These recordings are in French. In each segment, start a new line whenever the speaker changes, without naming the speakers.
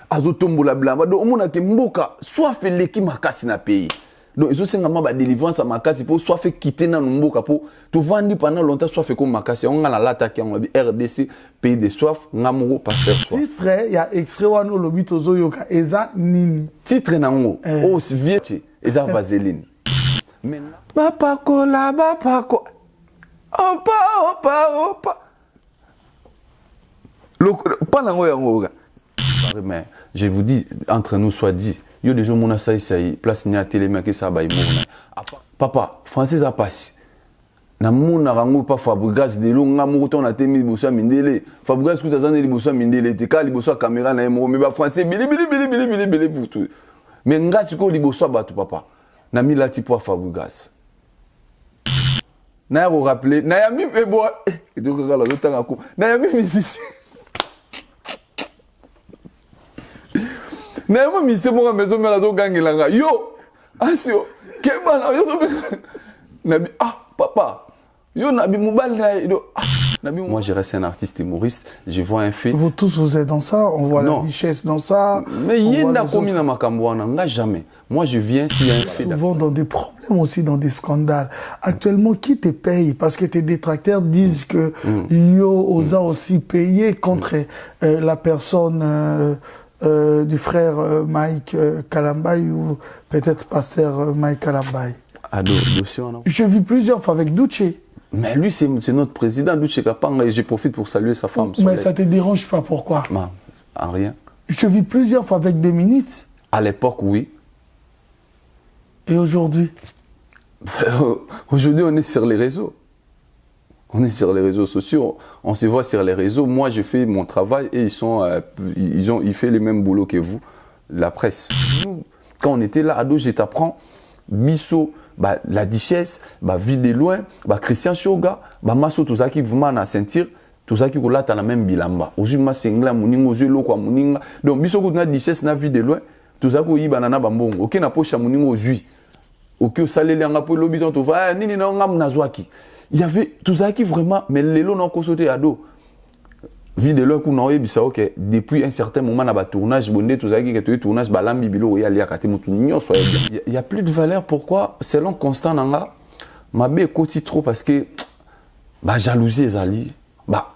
azotombola blamba donc omona ke mboka soit fait leki makasi na pays donc ils ont sengama ba délivrance à makasi pour soit fait quitter na mboka pour tu vandi pendant longtemps soit fait comme makasi on a la attaque on RDC pays de soif ngamuro pasteur soif
titre il y a extrait wano lobi tozo yoka eza nini
titre nango oh c'est vieux eza vaseline maintenant papa kola opa pas nango yango mais je vous dis entre nous soit dit yo déjà mona ça place ni à télé mais que ça ba imona papa français a passé na mona rango pas Fabregas de longa moto na temi bossa mindele Fabregas ku tazana li bossa mindele te ka li bossa caméra na mo mais ba français bili pour tout mais ngasi ko li bossa batu papa na mi lati pour Fabregas na ko rappeler na ya mi ebo et donc kala lotanga ko na ya mi musicien Naïma mise mon maison mais la do gangilanga yo asio kebana yo nabi papa yo nabi mobile nabi moi je reste un artiste humoriste je vois un fait
vous tous vous êtes dans ça on voit la richesse dans ça
mais yenda komi na makambo na jamais moi je viens s'il y a un fait
souvent dans des problèmes aussi dans des scandales actuellement qui te paye parce que tes détracteurs disent que yo osa aussi payé contre la personne du frère Mike Kalambay ou peut-être pasteur Mike Kalambay. J'ai vu plusieurs fois avec Douche.
Mais lui, c'est notre président, Douche Kapanga, et je profite pour saluer sa femme.
Mais ça ne te dérange pas, pourquoi?
En rien.
Je vis plusieurs fois avec des minutes.
À l'époque, oui.
Et aujourd'hui?
Aujourd'hui, on est sur les réseaux. On est sur les réseaux sociaux, on se voit sur les réseaux. Moi, je fais mon travail et ils font les mêmes boulots que vous, la presse. Nous, quand on était là, ado, je t'apprends, Bisso, la Duchesse, vie de loin, Christian Shoga, Masso, tout ça qui vous m'a sentir, tout ça qui vous l'a dans la même bilamba. Aujourd'hui, ma singla, mouninga, aux yeux, l'eau, mouninga. Donc, Bisso, na Duchesse, na vie de loin, tout ça qui banana bambong. Ok, na poche mouninga aux yeux. Ok, salé les angapo, l'obiton, tout va, nini, na ngam nazwaki. Il y avait tout ça qui vraiment, mais les lots n'ont pas sauté à dos. Vu de l'heure qu'on a eu, depuis un certain moment, dans le tournage, tout ça qui est tournage, il n'y a plus de valeur. Pourquoi? Selon Constant Nanga, ma bé côté trop parce que jalousie est ali,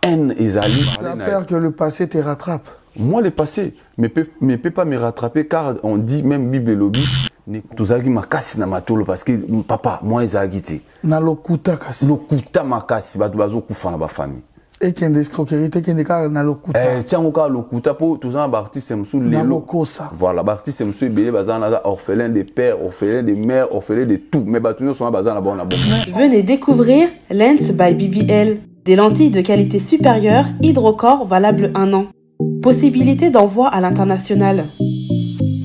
haine est ali.
Tu as peur que le passé te rattrape?
Moi, le passé ne peut pas me rattraper car on dit même Bible lobby. Tout ça qui m'a cassé dans ma toile parce que papa, moi, ils ont agité.
Na lokuta kasi.
Lokuta m'a cassé, bazo kufa na ba famille.
Et qu'il y a des escroqueries, qu'il y a des cas na lokuta.
Tiens, on a lokuta pour tout ça, artiste semsou
les lokosa.
Voilà, artiste semsou belé bazan na orphelin des pères, orphelin des mères, orphelin de tout. Mais batunyo sont bazan na bon na bon.
Venez découvrir Lens by BBL, des lentilles de qualité supérieure, hydrocore valable 1 an. Possibilité d'envoi à l'international.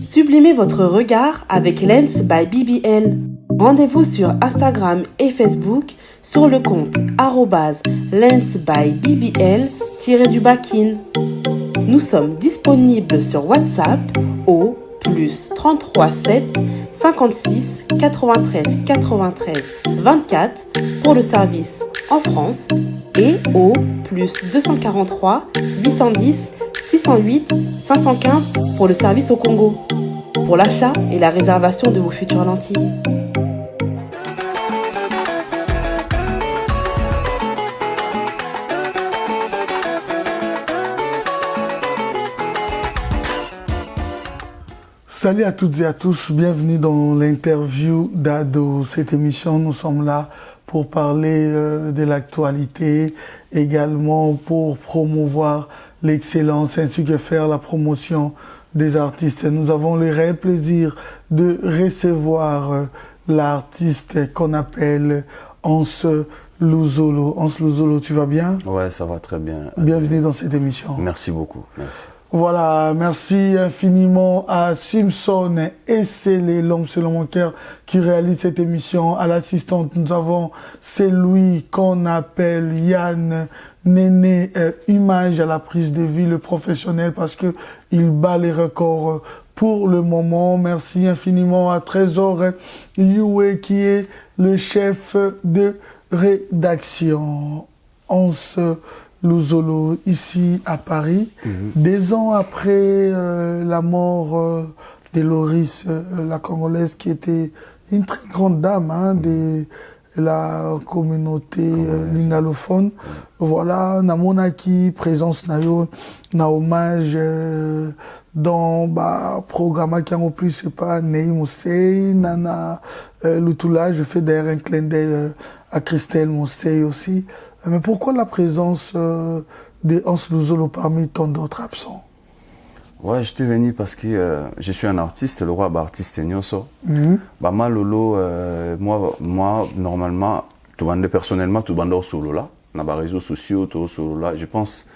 Sublimez votre regard avec Lens by BBL. Rendez-vous sur Instagram et Facebook sur le compte @Lens by BBL-kin. Nous sommes disponibles sur WhatsApp au +33 7 56 93 93 24 pour le service en France et au +243 810 608 515 pour le service au Congo. Pour l'achat et la réservation de vos futures lentilles.
Salut à toutes et à tous, bienvenue dans l'interview d'Ado. Cette émission, nous sommes là pour parler de l'actualité, également pour promouvoir l'excellence ainsi que faire la promotion des artistes. Nous avons le réel plaisir de recevoir l'artiste qu'on appelle Hans Luzolo. Hans Luzolo, tu vas bien?
Ouais, ça va très bien.
Bienvenue dans cette émission.
Merci beaucoup. Merci.
Voilà, merci infiniment à Simpson et Célé, l'homme selon mon cœur, qui réalise cette émission. À l'assistante, nous avons celui qu'on appelle Yann Néné, image à la prise de vue, le professionnel, parce que il bat les records pour le moment. Merci infiniment à Trésor Yue, qui est le chef de rédaction. Hans Luzolo ici à Paris. 2 ans après la mort de Loris, la Congolaise, qui était une très grande dame hein, de la communauté lingalophone. Voilà, namonaki présence nayo na hommage dans le programme qui en plus c'est pas Ney Moussey, Nana Lutula. Je fais d'ailleurs un clin d'œil à Christelle Moussey aussi. Mais pourquoi la présence de Hans Luzolo parmi tant d'autres absents?
Ouais, je suis venu parce que je suis un artiste, le roi artiste Nyoso. Lolo, moi, normalement, personnellement, tout le monde solo là, dans les réseaux sociaux, tout solo là. Je pense,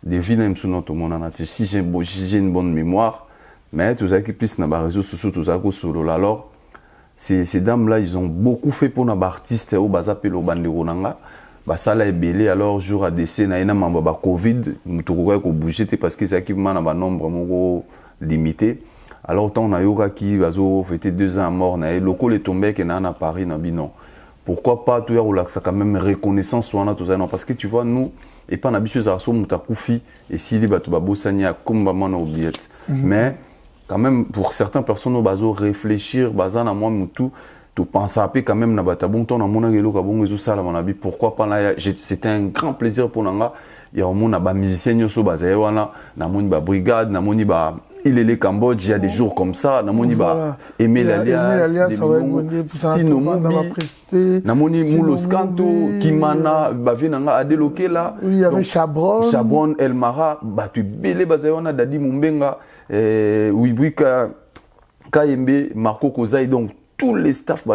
des vies même sous notre monde, si j'ai une bonne mémoire, mais tout ça qui puisse dans les réseaux sociaux, tout ça qui solo là. Alors, ces dames là, ils ont beaucoup fait pour les artistes au Bazapé, au Banderonanga. Ça là est belé, alors jour à décès na ina mamba Covid mutuko ko bouger parce que c'est qui man na nombre moko limité. Alors tant na yoga qui bazo fêter 2 ans mort na local est tombé que na Paris na binon. Pourquoi pas tout ya ça quand même reconnaissance soit na tout ça non parce que tu vois nous et pas na biso za so mutakufi et si les bato babosania comme ba na oubliette. Mais quand même pour certaines personnes au bazo réfléchir bazana moi mutu tu penses à quand même na bata bon temps na mona gelo ka bon ça la mon avis pourquoi pas là c'était un grand plaisir pour nanga ya au mona ba musicien nyoso bazaye wana na moni ba brigade na moni ba il est le Cambodge il y a des jours comme ça na moni ba aimer l'alias Stino Mobi na moni Moulos Kanto Kimana ba vinanga adeloke là
il y avait Chabron
Elmara ba tu belé bazaye wana Dadi Mumbenga Wibuika Kayembe Marco Kozai donc tous les staffs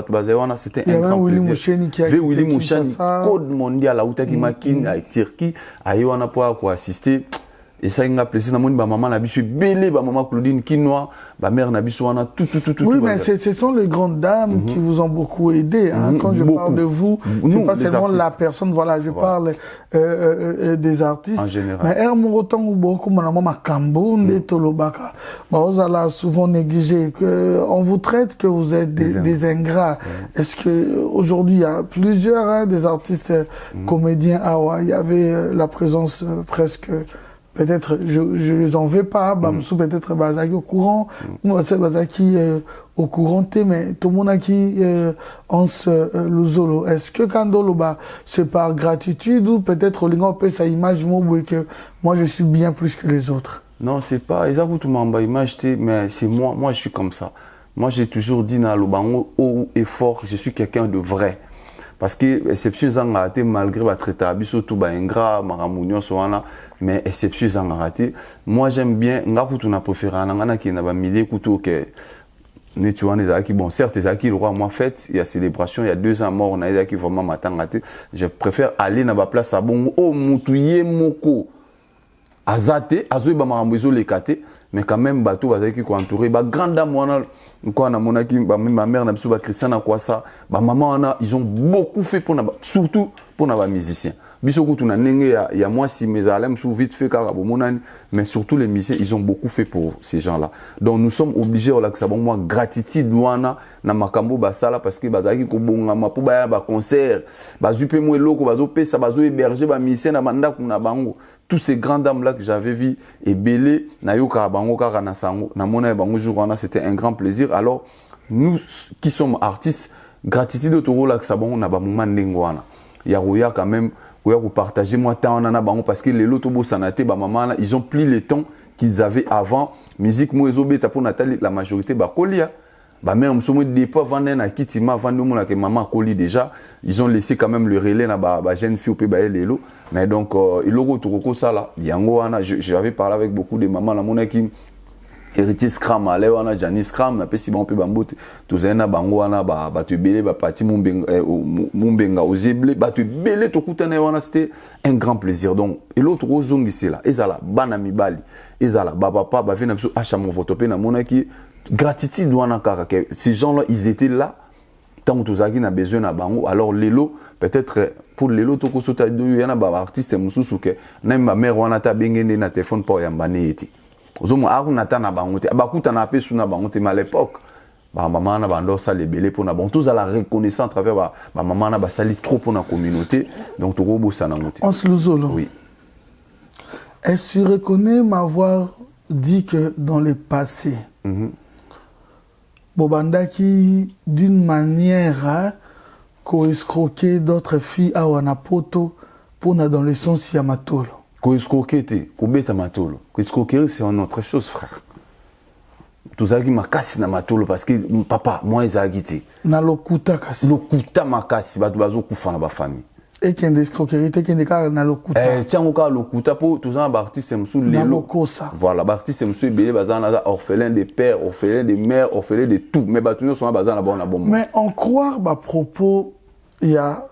c'était un grand plaisir. Willy Mouchani, code mondial, Aoutaki Makin, à Turquie, à Yoana pour assister. Et ça, il a plaisir. Na maman n'a bisu belé, maman Claudine Quinoa, ma mère n'a bisu tout.
Oui, mais ce sont les grandes dames qui vous ont beaucoup aidé. Hein. Quand je parle de vous, c'est pas seulement la personne. Voilà, je parle des artistes. En général. Mais Hermotan ou beaucoup, maman Makambonde, Tolobaka. Vous allez souvent négliger que on vous traite que vous êtes des ingrats. Est-ce que aujourd'hui il y a plusieurs des artistes comédiens à il y avait la présence presque. Peut-être, je les en veux pas, Bamsou peut-être Bazaki au courant, moi c'est Bazaki au courant, mais tout le monde a qui Hans Luzolo. Est-ce que Kandolo, c'est par gratitude ou peut-être au lingot peut sa image, que moi je suis bien plus que les autres?
Non, c'est pas, ils ont tout m'en image, mais c'est moi je suis comme ça. Moi j'ai toujours dit dans le bango haut et fort, je suis quelqu'un de vrai. Parce que exception ont raté malgré la traité surtout ingrat maramunyo soana mais exception ont raté moi j'aime bien ngapu tuna préféré ngana qui na ba milier kuto que netuane zaki bon certes zaki le roi moi fête il y a célébration il y a 2 ans mort na zaki vraiment matangate je préfère aller na ba place à bon o mutuye moko azate azoy ba marambezo lekate mais quand même bateau bazaki ko entouré ba grande dame wana quoi na monaki ma mère na biso ba Christiana quoi ça ba maman wana ils ont beaucoup fait pour surtout pour na ba musiciens biso ko tuna nenge ya moi si mes alem sous vite fait car monani mais surtout les musiciens ils ont beaucoup fait pour ces gens-là donc nous sommes obligés au lac sabon moi gratitude wana na makambo basala parce que bazaki ko bongama pour ba concert bazupe mo eloko bazo pesa bazo héberger ba musiciens na manda kuna bango tous ces grandes dames là que j'avais vu et belé na yoka bango kaka na sango na mona bango jour wana c'était un grand plaisir alors nous qui sommes artistes gratitude au toro lac sabon na ba moment ndengo wana ya roya quand même pour partager moi temps na bango parce que les loto bosanate ba maman ils ont pris le temps qu'ils avaient avant musique mo ezobeta pour Nathalie la majorité ba kolia ba mère msomo depuis avant na kitima avant mo que maman koli déjà ils ont laissé quand même le relais na ba jeune fille pe ba lelo mais donc il logo to ça là yango wana j'avais parlé avec beaucoup de mamans la mona qui héritier Scram ale wana Jani Scram na pesi bon pe bambote tozena bango wana ba tu belé ba parti Mumbenga ozeble ba tu belé to kutana wana c'était un grand plaisir donc et l'autre ozongi c'est là ezala bana mibali ezala ba papa ba vena biso acha mon voto pe na monaki gratitude wana kaka ces gens là ils étaient là tant tozaki na besoin na bango alors lelo peut-être pour lelo to ko sota do yana ba artiste mususu ke na ma mère wana ta bengende na téléphone pour yambane ete ozomo akunata na bango te abakuta na pesu na bango te mais à l'époque ba maman na bando ça les belé pour na bon tous à la reconnaissance à travers ba maman na ba sali trop pour la communauté donc to ko bossa na moté
Hans Luzolo
oui
Est-ce que tu reconnais m'avoir dit que dans le passé, Bobandaki, d'une manière, hein, escroquer d'autres filles à Wanapoto pour dans le sens Yamatolo?
Escroquer, kobeta matolo. Escroquerie, c'est une autre chose, frère. Tout ça qui m'a cassé dans matolo parce que papa, moi, ils ont agité.
Na lokuta kasi.
Lokuta m'a cassé, bah, tu vas kufa dans ma famille.
Et qu'il y a des escroqueries, qu'il y a des cas na lokuta.
Tiens, on a lokuta pour tous les artistes, c'est monsieur Lélo. Voilà, artistes, c'est monsieur Bélé, bazan, orphelin des pères, orphelin des mères, orphelin de tout. Mais bah, tous sont bazan, là-bas, on a bon.
Mais en croire, bah, propos, il y a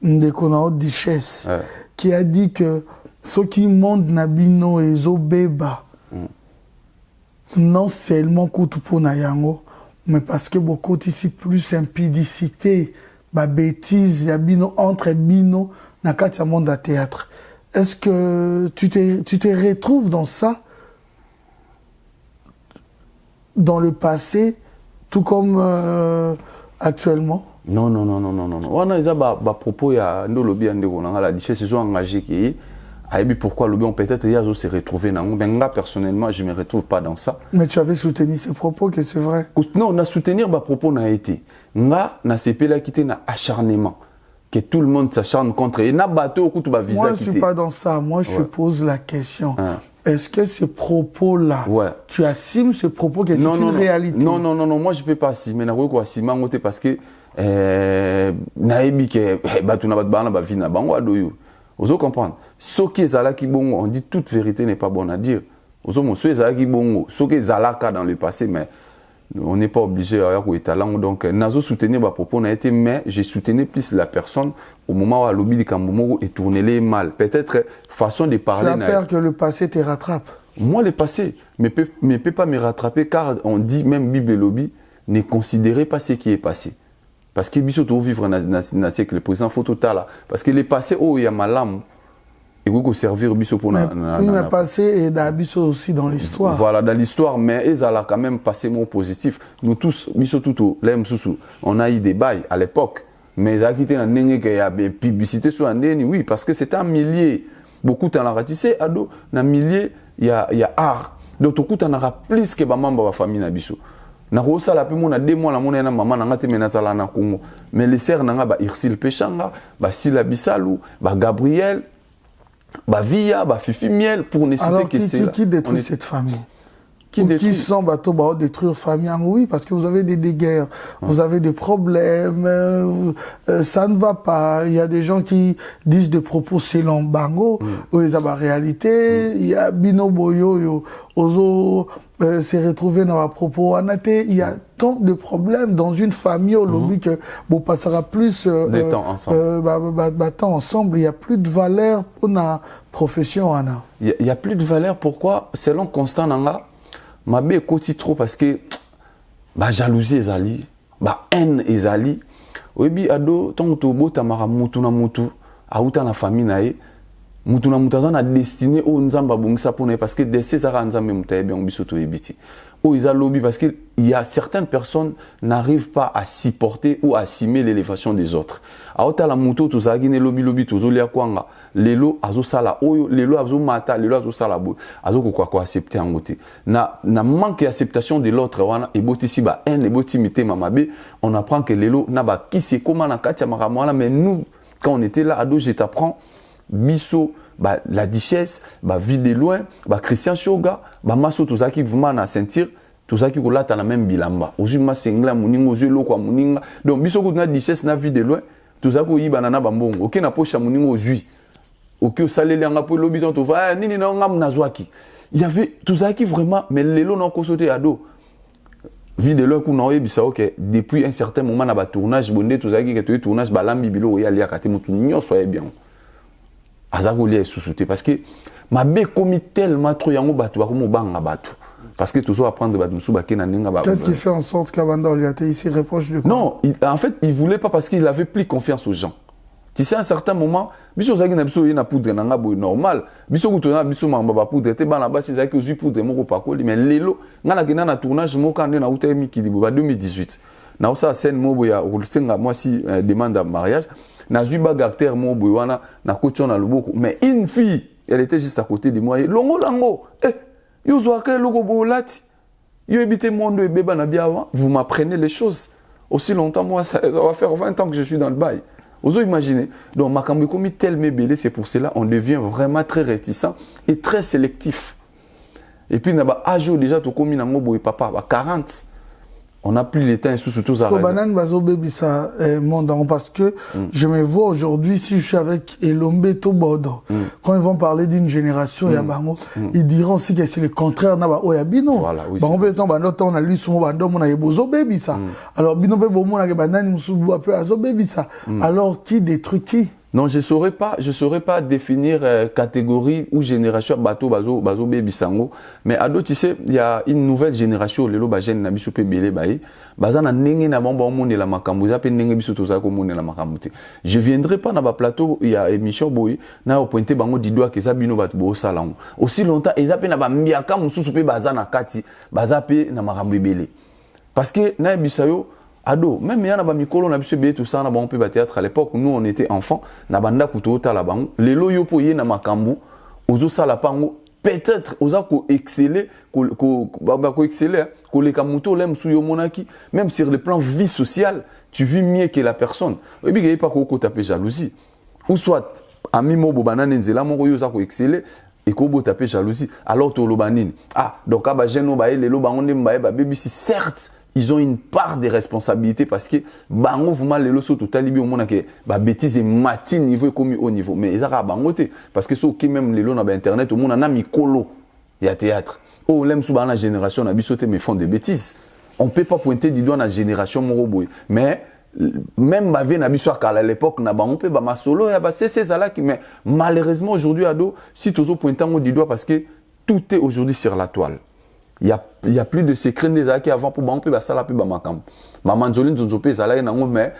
une déconnaissance Duchesse qui a dit que ceux qui montent Nabino et Zobeba, non seulement pour Nayango, mais parce que beaucoup ici plus impudicité, bah bêtise, Yabino entre Bino, Nakatia monde à théâtre. Est-ce que tu te retrouves dans ça, dans le passé, tout comme actuellement?
Non. On a des propos, il y a un lobby, la Duchesse se sont engagés qui pourquoi le peut-être hier se retrouvé dans moi personnellement je me retrouve pas dans ça.
Mais tu avais soutenu ces propos, que c'est vrai?
Non, on a soutenir ma propos n'a été nga na CP là quitté na acharnement que tout le monde s'acharne contre et na bateau au ba visa.
Moi je suis pas dans ça, moi je pose la question. Est-ce que ces propos là tu assumes ce propos que c'est une réalité?
Non, moi je peux pas assumer na ko assumer ngote parce que na ebi que batu na bana ba vie na bango adoyo. Vous comprenez? Ce qui est là qui bon, on dit toute vérité n'est pas bonne à dire. Vous comprenez? Ce qui est bon, ce qui est là dans le passé, mais on n'est pas obligé à être donc nazo soutenir ma propos n'a été, mais j'ai soutenu plus la personne au moment où le lobby de Kambomo est tourné les mal. Peut-être façon de parler.
Tu as peur que le passé te rattrape? Moi
le passé, mais peut pas me rattraper car on dit même Bible et lobby ne considérez pas ce qui est passé. Parce que biso to vivre na siècle présent faut total là parce que les passé il y a malam et vous servir biso pour
na passé et da biso aussi dans l'histoire.
Voilà dans l'histoire mais ils a quand même passé mot positif. Nous tous biso tout l'aime sous on a eu des bails à l'époque mais ça quitté na nenge que y a publicité sur un neni oui parce que c'était un millier beaucoup t'en a ratissé ado na millier il y a art donc tout t'en aura plus que ba membre ba famille na biso. Na rosa la pe mona 2 mois la mona na maman na ngate mena sala na Congo mais les sœurs na ba Irsil Pechanga ba Sila Bisalou ba Gabriel ba Via ba Fifi Miel pour ne citer que c'est
qui détruit cette famille qui sont bateau bah détruire famille oui parce que vous avez des guerres vous avez des problèmes ça ne va pas il y a des gens qui disent des propos selon bango ou les la réalité il y a Bino Boyo ozo s'est retrouvé dans un propos il y a tant de problèmes dans une famille au lobby que bon passera plus
temps ensemble
temps ensemble il y a plus de valeur pour la profession
il y a plus de valeur pourquoi selon Constant Nanga ma bé côté trop parce que ba jalousie ezali ba haine ezali oyebi ado tant to bota mara mutu na mutu auta na famille na ye mutu na mutu na destiné o nzamba bongisa pona parce que de ces ara nzambe mutaye bien biso to ebiti o isa lobby parce que il y a certaines personnes n'arrivent pas à supporter ou à assimiler l'élévation des autres auta la mutu to zagine lobby to zolia kwanga lelo azo sala oyo lelo azo mata lelo azo sala bo azo ko accepter en côté na manque d'acceptation de l'autre wana eboti si ba haine eboti mité mamabe on apprend que lelo na ba qui c'est comment na katia makamwana mais nous quand on était là ado je t'apprends biso ba la Duchesse ba vie de loin ba Christian Shoga ba maso to zaki vraiment na sentir to zaki ko lata na même bilamba ozu ma sengla muninga ozu lokwa muninga donc biso ko na Duchesse na vie de loin to zako yibana na bambongo ok na pocha muninga ozu ok au salé nga po lobi to va nini na ngam na zwaki il y avait tout ça qui vraiment mais lelo na ko sauter ado vie de loin ku na oyebisa ok depuis un certain moment na ba tournage bonde to zaki que to tournage ba lambi bilo ya lia kate mutu nyonso ya bien azako lia sous-souté parce que ma bé commis tellement trop yango batu ba ko mo banga batu parce que toujours apprendre batu sou ba kena ninga ba
qu'est-ce qui fait en sorte qu'Abanda Oliaté ici reproche de quoi?
Non en fait il voulait pas parce qu'il avait plus confiance aux gens. Tu sais à un certain moment biso zaki na biso na poudre na ngabo normal biso kutona biso mamba ba poudre te bana basi zaki ozu poudre moko pakoli mais lelo ngana kena na tournage moko ande na uta mikili ba 2018 na osa scène mobo ya ulusenga moi si demande en mariage na zuba acteur mobo wana na kocho na luboko mais une fille Elle était juste à côté de moi. Longo, lango, yo zoaka logo bolati. Yo habité monde et bébé na biawa. Vous m'apprenez les choses. Aussi longtemps, moi, ça va faire 20 ans que je suis dans le bail. Vous imaginez. Donc, Makambi Komi tel mébélé, c'est pour cela on devient vraiment très réticent et très sélectif. Et puis, n'a pas âge déjà, tout comme na mobo et papa, 40. On n'a plus les temps surtout à
parce que je me vois aujourd'hui, si je suis avec Elombe Tobodo, quand ils vont parler d'une génération, ils diront aussi que c'est le contraire. Voilà, oui, on a lu son bando, on a besoin baby ça. Alors, bino pe bon, on a banane, alors qui détruit qui?
Non, je saurais pas définir catégorie ou génération bateau bazo baby sango. Mais à d'autres, tu sais, il y a une nouvelle génération, les loba jeune nabi soupé belé baé. Bazana nenge na bamba monde la makambu, zape nenge biso toza ko monde la makambu. Je viendrai pas dans ba plateau, il y a émission boy, na au pointer bango di doigt que ça bino bat bo salon. Aussi longtemps, et zape na ba mbiaka musu soupé bazana kati, bazape na makambu belé. Parce que na bisayo ado, même il y a un mikolo, on a pu tout ça, on a pu théâtre à l'époque où nous on était enfants, na banda kuto ta la bango, les loyo po ye na makambu, ozo sala pango, peut-être oza ko exceller, ko exceller, ko le kamuto lem su yo monaki, même sur le plan vie sociale, tu vis mieux que la personne. Et puis il y a pas ko taper jalousie. Ou soit ami mo bobana nzela mo yo za ko exceller et ko bo taper jalousie. Alors to lobanine. Ah, donc aba jeno ba le loba onde mbae ba baby si certes ils ont une part de responsabilité parce que bango vraiment les loso total libi au monde que ba bêtise matin niveau comme au niveau mais ils a bangoté parce que ceux qui même les lots na internet au monde en a mikolo il y a théâtre oh l'aime souvent la génération na bisoté mais font des bêtises on peut pas pointer du doigt la génération moroboy mais même ma vie na bisoaka à l'époque na bango peut ba masolo ya ba c'est ça là qui mais malheureusement aujourd'hui ado si toujours pointant du doigt parce que tout est aujourd'hui sur la toile. Il y a plus de secrets des acquis avant pour banque ça la plus bamakam. Maman Jolene Zonzopé ça là mais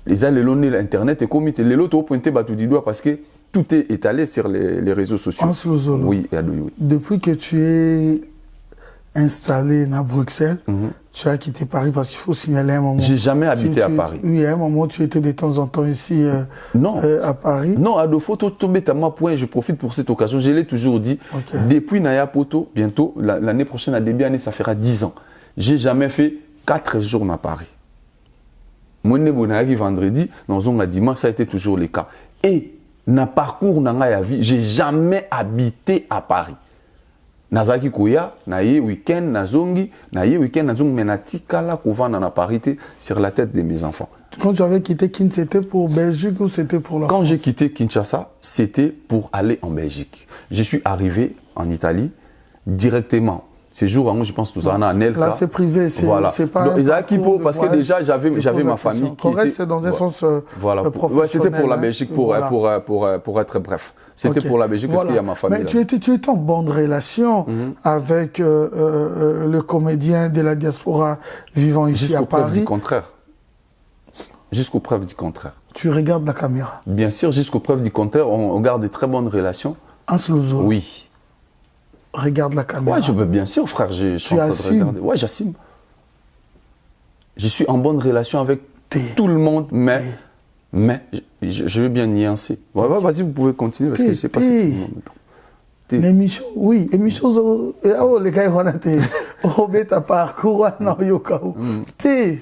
les allées l'onner l'internet et comité les lots pointé batu du doigt parce que tout est étalé sur les réseaux sociaux. Oui, oui.
Depuis que tu es installé à Bruxelles, tu as quitté Paris parce qu'il faut signaler un moment.
J'ai jamais habité à Paris.
Oui, à un moment tu étais de temps en temps ici à Paris.
Non, à deux photos tombées à ma point, je profite pour cette occasion. Je l'ai toujours dit. Okay. Depuis Naya Poto, bientôt, l'année prochaine, à début d'année, ça fera 10 ans. J'ai jamais fait 4 jours à Paris. Moi, je vendredi, dans un dimanche, ça a été toujours le cas. Et, dans le parcours de ma vie, j'ai jamais habité à Paris. Nazaki koya, naye week-end, nazongi, mais natikala kouvana na parité sur la tête de mes enfants.
Quand tu avais quitté Kinshasa, c'était pour Belgique ou c'était pour la France?
Quand j'ai quitté Kinshasa, c'était pour aller en Belgique. Je suis arrivé en Italie directement. Ces jours où je pense que tout ça en Nelka.
Là, c'est privé, c'est
voilà.
Pas
donc, parce que déjà, j'avais ma famille qui
était... c'est dans un sens professionnel.
Ouais, c'était pour la Belgique, pour être bref. C'était pour la Belgique parce qu'il y a ma famille.
Mais tu étais en bonne relation avec le comédien de la diaspora vivant ici à Paris.
Jusqu'aux preuves du contraire. Jusqu'aux preuves du contraire.
Tu regardes la caméra?
Bien sûr, jusqu'aux preuves du contraire, on garde de très bonnes relations.
Anslozo.
Oui.
Regarde la caméra.
Oui, je veux bien sûr, frère. Je suis en train de regarder. Oui, j'assume. Je suis en bonne relation avec tout le monde, mais je vais bien nuancer. Ouais, vas-y, vous pouvez continuer parce que je ne sais pas si tout le monde...
L'émission, oui, émission, oh, les gars, on a été, oh, bêta parcours, non, yokao.
Vas-y,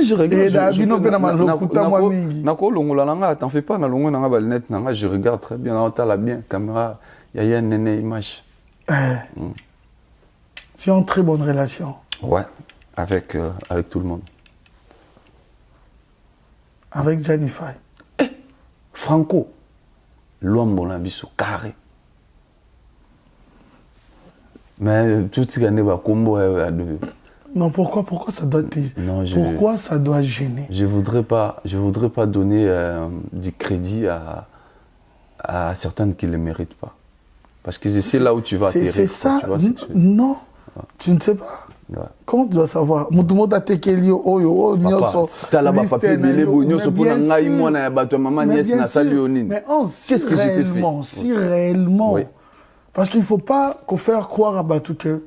je regarde. T'en fais pas, je regarde très bien. Bien, caméra, il y a une image.
Tu es en très bonne relation.
Ouais, avec tout le monde.
Avec Jennifer.
Franco, l'homme bon biso carré. Mais tout ce qui est combo
non, pourquoi ça doit pourquoi ça doit gêner?
Je voudrais pas donner du crédit à certaines qui ne le méritent pas. Parce que c'est là où tu vas atterrir.
C'est ça. Non, tu ne sais pas. Ouais. Comment tu dois savoir? Mais qu'est-ce que j'ai fait? Si réellement, parce qu'il ne faut pas faire croire à Batou que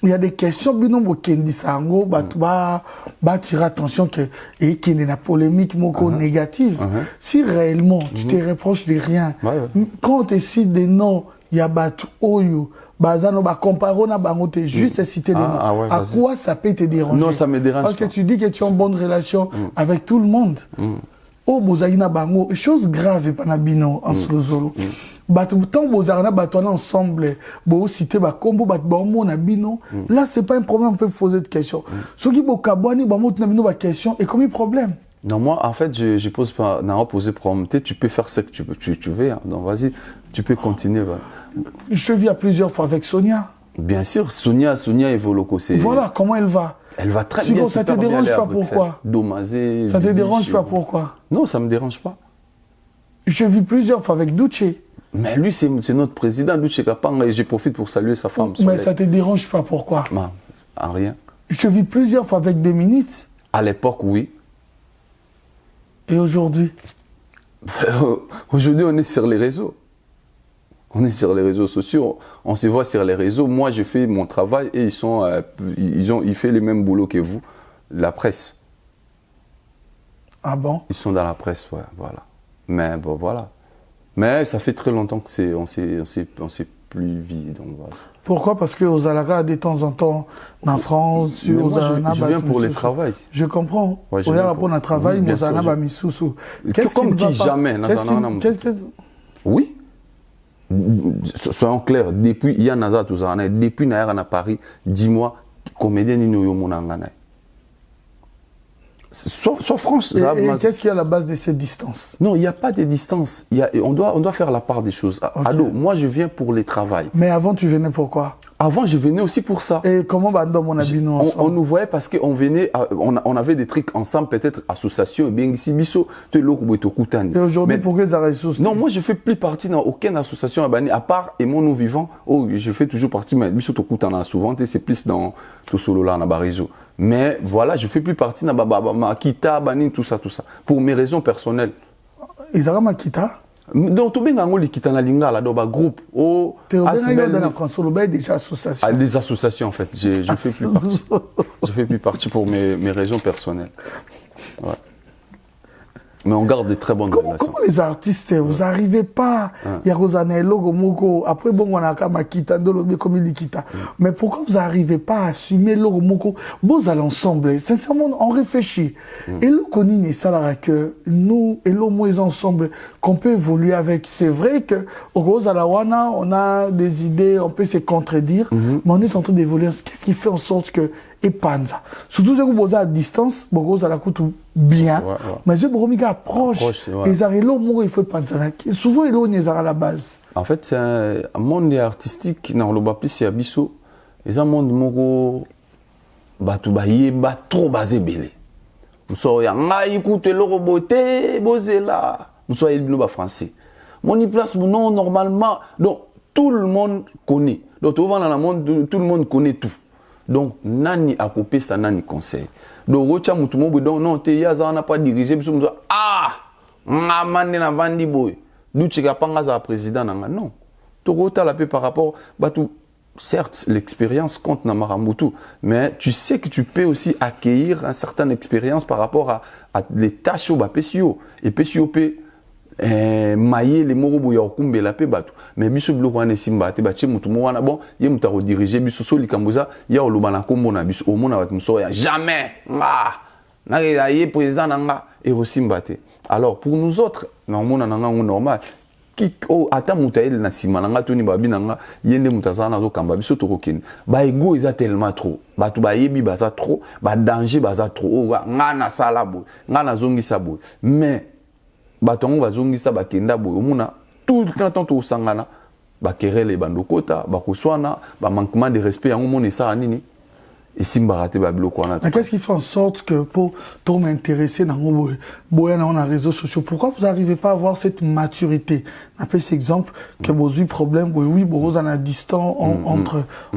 il y a des questions binombo kendi sango bah tirer attention que et qui est la polémique moko négative. Si réellement tu te reproches de rien, quand on te cite des noms, il y a batu oyo bazano ba comparona na bango te juste citer des noms. À quoi ça peut te déranger?
Non, ça me dérange
parce
pas.
que tu dis que tu es en bonne relation avec tout le monde. Oh bozali na bango chose grave pas na bino en slozolo. Tant bozarana batona ensemble bo citer ba combo bat ba na bino là c'est pas un problème, on peut poser de questions. Ce qui bo kabwani ba mot na bino ba question et comme problème.
Non, moi, en fait, je pose pas, n'a pas posé problème. Tu peux faire ce que tu veux. Hein. Donc, vas-y, tu peux continuer. Voilà.
Je vis à plusieurs fois avec Sonia.
Bien sûr, Sonia évolue aussi.
Voilà, comment elle va?
Elle va très bien.
Ça te dérange pas pourquoi?
Domazé.
Ça te dérange pas pourquoi?
Non, ça me dérange pas.
Je vis plusieurs fois avec Douché.
Mais lui, c'est notre président, Douché Kapanga, et je profite pour saluer sa femme.
Mais ça te dérange pas pourquoi?
Non, en rien.
Je vis plusieurs fois avec Dominique.
À l'époque, oui.
Et aujourd'hui?
Aujourd'hui, on est sur les réseaux. On est sur les réseaux sociaux. On se voit sur les réseaux. Moi, je fais mon travail et ils font les mêmes boulots que vous. La presse.
Ah bon?
Ils sont dans la presse, ouais, voilà. Mais bon, voilà. Mais ça fait très longtemps que on s'est plus vu, donc voilà.
Pourquoi? Parce que aux Alara, de temps en temps, en France,
je viens pour le travail.
Je comprends.
Ouais,
je viens pour le travail, mais Zana va missousou.
Comme qui jamais, oui. Soyons clairs, depuis il y a Nazar Touzana, depuis Naïra à Paris, dis-moi, comédien ni nous monangana. Soit France.
Et qu'est-ce qu'il y a à la base de ces distances?
Non, il n'y a pas de distance. On doit faire la part des choses. Okay. Ado, moi, je viens pour les travail.
Mais avant, tu venais pourquoi?
Avant, je venais aussi pour ça.
Et comment on a vu nous ensemble?
On nous voyait parce qu'on venait, on avait des trucs ensemble, peut-être association, bien ici, biso,
et aujourd'hui, pourquoi ils arrêtent ça?
Non, moi, je fais plus partie dans aucune association à part Aimons Nous Vivants. Oh, je fais toujours partie, mais biso Tokutana souvent, c'est plus dans tout solo là, dans Barizo. Mais voilà, je fais plus partie dans Makita, Banin, tout ça. Pour mes raisons personnelles.
Ils ont Makita?
Donc, tout le monde a na linga là dans le groupe. Oh,
dans la France, on a déjà association.
Les associations en fait, je fais plus partie. Je fais plus partie pour mes raisons personnelles. Ouais. Mais on garde des très bonnes relations.
Comment les artistes, vous n'arrivez pas, il y a Rosanne Logo Moko, après bon, on a Kamakita, comme il dit Kita. Mais pourquoi vous n'arrivez pas à assumer Logo Moko? Vous allez ensemble, sincèrement, on réfléchit. Et le Konine, ça là que nous, et l'homme ensemble, qu'on peut évoluer avec. C'est vrai que au Rosalawana, on a des idées, on peut se contredire, mais on est en train d'évoluer. Qu'est-ce qui fait en sorte que et Panza. Surtout si vous posez à distance, vous allez coûter bien. Mais si vous approche, les arrêts-là, il faut Panza. Souvent, ils sont à la base.
En fait, c'est un monde artistique, dans le bas, c'est Abisso. C'est un monde qui est trop basé. Nous sommes écoutez le roboté, Bozela. Nous sommes français. Mon place, non, normalement. Donc, tout le monde connaît. Donc, tout le monde connaît tout. Donc, nani a popé ça, nani conseil. Donc, rocha mutumo donc non, te yaza n'a pas dirigé, biso mutumo mane na vandi boy. Nous tchika panga za président nanga non. To rota la paix par rapport tout. Certes, l'expérience compte na Marambutu, mais tu sais que tu peux aussi accueillir une certaine expérience par rapport à les tâches au PCO et PCO mailler les morobo ya okumbe la pe batu mais biso biloko wana simba te bache mutu mo wana bon ye mutu ko diriger biso so likamboza ya oloba na kombo na biso omona batu muso ya jamais na ye président nanga et osimba te. Alors pour nous autres na mona nanga normal ki o ata mutu ele na sima nanga toni babi nanga yende mutazana zo kamba biso to kokene ba ego eza tellement trop batu ba yebi baza trop ba danger baza trop o ngana sala bo ngana zongisa bo mais batongo bazongisa bakenda boyo muna tout le temps to sangana bakerele bandokota bakoswana ba manquement de respect yango mona ça nini et simbarate ba biloko wana.
Mais qu'est-ce qui fait en sorte que pour trop m'intéresser dans boya dans les réseaux sociaux, pourquoi vous n'arrivez pas à avoir cette maturité? On appelle cet exemple que vous avez problème oui vous en a distant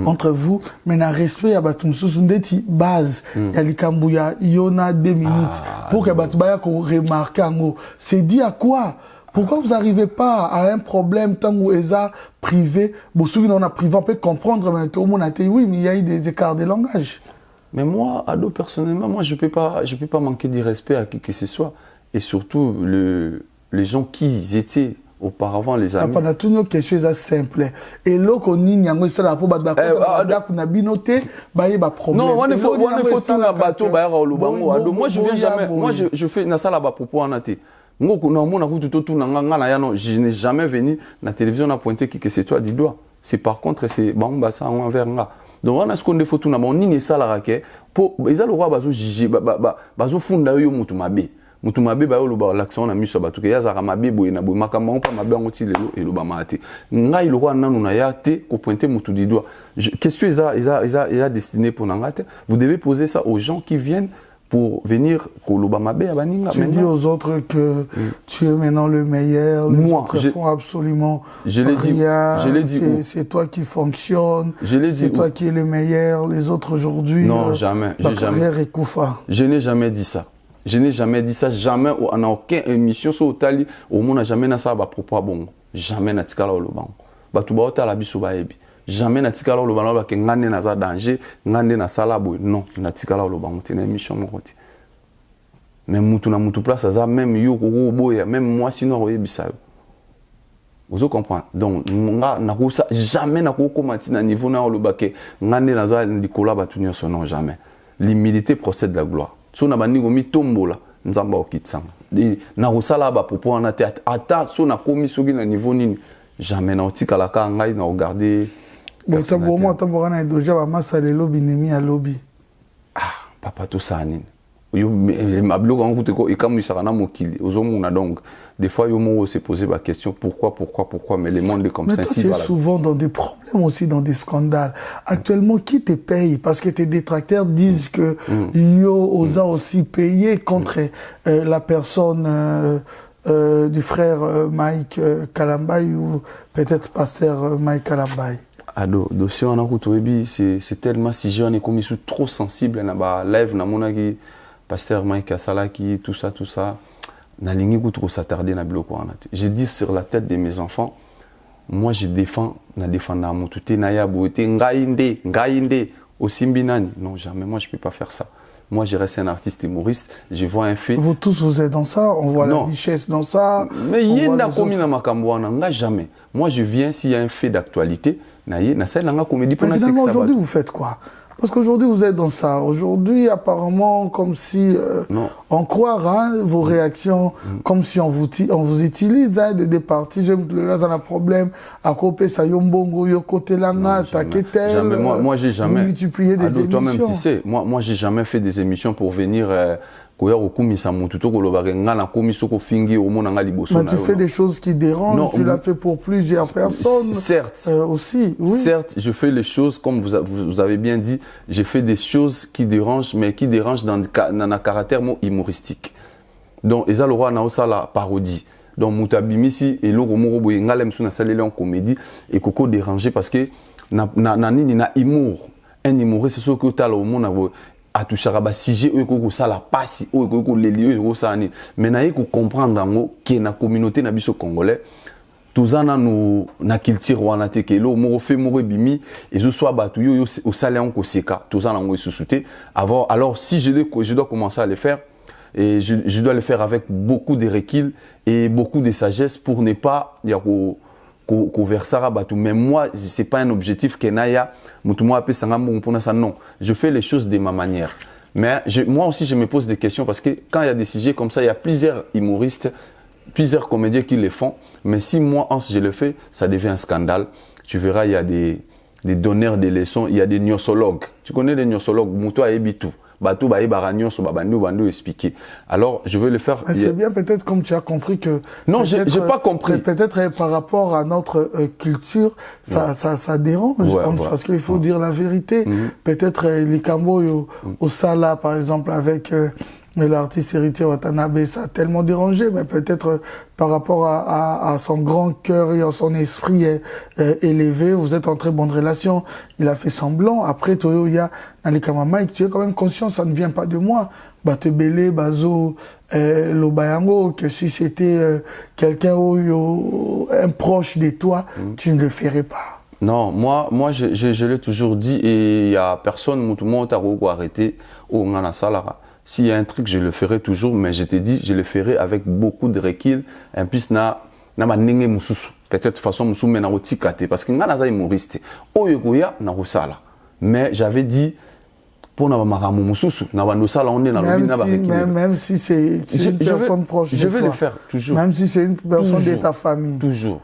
entre vous mais na respect ya batum susundeti base ya likambuya yona 2 minutes pour que batubaya ko remarquer ngo c'est dit à quoi Pourquoi vous n'arrivez pas à un problème tant que vous êtes privé? Bon, ceux qui ont privé, on peut comprendre, mais tout le monde a dit oui, mais il y a eu des écarts de langage.
Mais moi, Ado, personnellement, moi, je peux pas manquer de respect à qui que ce soit. Et surtout, les gens qui étaient auparavant, les amis.
On a toujours quelque chose de simple. Et là, on y a un problème.
Non, on faut tout la bateau, moi, je viens jamais, moi, je fais na sala ba propos en athée. Je n'ai jamais venu na télévision na pointer qui que c'est toi du doigt. C'est par contre c'est bamba ça envers nga. Donc on a ce qu'on faut tout na bon ni ça la raquet pour ils a le roi bazo juger bazo funda yo mutu mabe. Mutu mabe ba yo lo ba l'action na miso ba to ke ya za mabe boy na boy makamba on pas mabe ngoti lelo et lo ba mate. Nga il roi nanu na ya te ko pointer mutu du doigt. Qu'est-ce que ils a destiné pour nangate? Vous devez poser ça aux gens qui viennent pour venir
tu dis aux autres que tu es maintenant le meilleur, les autres font absolument rien, c'est toi qui fonctionne, c'est toi qui es le meilleur, les autres aujourd'hui,
non, jamais,
ta carrière est koufa.
Je n'ai jamais dit ça. Je n'ai jamais dit ça, jamais, en aucune émission sur Otali, au monde n'a jamais na ça, propos bon, jamais na tikala au loban. Batu ba ota la biso ba ebi. Jamais na tikala lo banalo ke ngane na za danger ngane na sala boy non na tikala lo bango tena émission mokoti même mutu na mutu place za même yo ko boya même moi sinon oyebisa yo vous comprenez donc nga na ko ça jamais na ko komati na niveau na lo bake ngane na za likola batunyo son non jamais l'humilité procède de la gloire so na baningo mi tombola nzamba okitsanga na ko sala ba popo na théâtre ata so na komi soki na niveau nini jamais na otikala ka ngai na regarder.
Bon, tu as déjà le lobby nemi à lobby.
Ah, papa tout ça nini. Yo ma blog en route et comme ça na mokili. Ozomuna donc des fois yo mo se poser la question pourquoi mais les mondes comme ça.
Mais toi, tu es souvent dans des problèmes aussi, dans des scandales. Actuellement, qui te paye? Parce que tes détracteurs disent que yo osa aussi payé contre la personne du frère Mike Kalambay ou peut-être pasteur Mike Kalambay.
Ado, dossier en route c'est tellement si on est comme trop sensible na ba live na monaki pasteur Mike Salaki tout ça na lingi ko trop s'attarder na bloc wana. Je dis sur la tête de mes enfants, moi je défends na défendre mututé na ya boté ngainde osimbinani. Non jamais, moi je peux pas faire ça. Moi, je reste un artiste humoriste, je vois un fait.
Vous tous, vous êtes dans ça, on voit la richesse dans ça.
Mais il y a un jamais. Moi, je viens s'il y a un fait d'actualité.
Finalement, aujourd'hui, vous faites quoi? Parce qu'aujourd'hui, vous êtes dans ça. Aujourd'hui, apparemment, comme si on croit vos réactions, comme si on vous utilise des parties. Là, dans un problème, à côté, ça yombongo, yokote langa, taketel.
Moi, j'ai jamais.
Vous multipliez des émissions.
Toi-même, tu sais, moi, j'ai jamais fait des émissions pour venir. Mais
tu fais des choses qui dérangent, tu l'as fait pour plusieurs personnes.
Certes.
Aussi, oui.
Certes, je fais les choses, comme vous avez bien dit, j'ai fait des choses qui dérangent, mais qui dérangent dans un caractère humoristique. Donc, ils ont le droit de la parodie. Donc, Moutabimisi et Loro Morobo et Ngalem Suna Salélé en comédie et Coco dérangé parce que na humour. Un humoriste, c'est ce que tu as au monde. A toucher à sujet eux ça la passe eux les lieux ça ni mais na yeko comprendre ngo que na communauté na biso congolais tous en nous na culture wana te ke lo mo fait mo bimi et je sois batu yo au salé en koseka tous en ngo sous-souté avant alors si je dois commencer à le faire et je dois le faire avec beaucoup de recul et beaucoup de sagesse pour ne pas y a mais moi c'est pas un objectif que naya non, je fais les choses de ma manière. Mais moi aussi je me pose des questions parce que quand il y a des sujets comme ça, il y a plusieurs humoristes, plusieurs comédiens qui le font. Mais si moi je le fais, ça devient un scandale. Tu verras, il y a des donneurs de leçons, il y a des gnosologues. Tu connais les gnosologues, Mouto a tout. Alors, je veux le faire.
C'est bien peut-être comme tu as compris que...
Non, j'ai pas compris.
Peut-être par rapport à notre culture, ça dérange. Parce qu'il faut dire la vérité. Peut-être les Cambo au Sala, par exemple, avec Mais l'artiste Héritier Watanabe, ça a tellement dérangé, mais peut-être par rapport à son grand cœur et à son esprit élevé, vous êtes en très bonne relation. Il a fait semblant. Après, Toyoya, Nalikama Mike, tu es quand même conscient, ça ne vient pas de moi. Batebele, Bazo, Lobayango, que si c'était quelqu'un, un proche de toi, tu ne le ferais pas.
Non, moi je l'ai toujours dit et il n'y a personne, tout le monde a arrêté au Ngana Salara. S'il y a un truc, je le ferai toujours, mais je t'ai dit, je le ferai avec beaucoup de recul. Et puis, peut-être de façon, parce que Ngana est humoriste. Oyogoya, na rusala. Mais j'avais dit, pour même
si c'est une personne proche de toi.
Je vais le faire, toujours.
Même si c'est une personne
toujours,
de ta famille.
Toujours,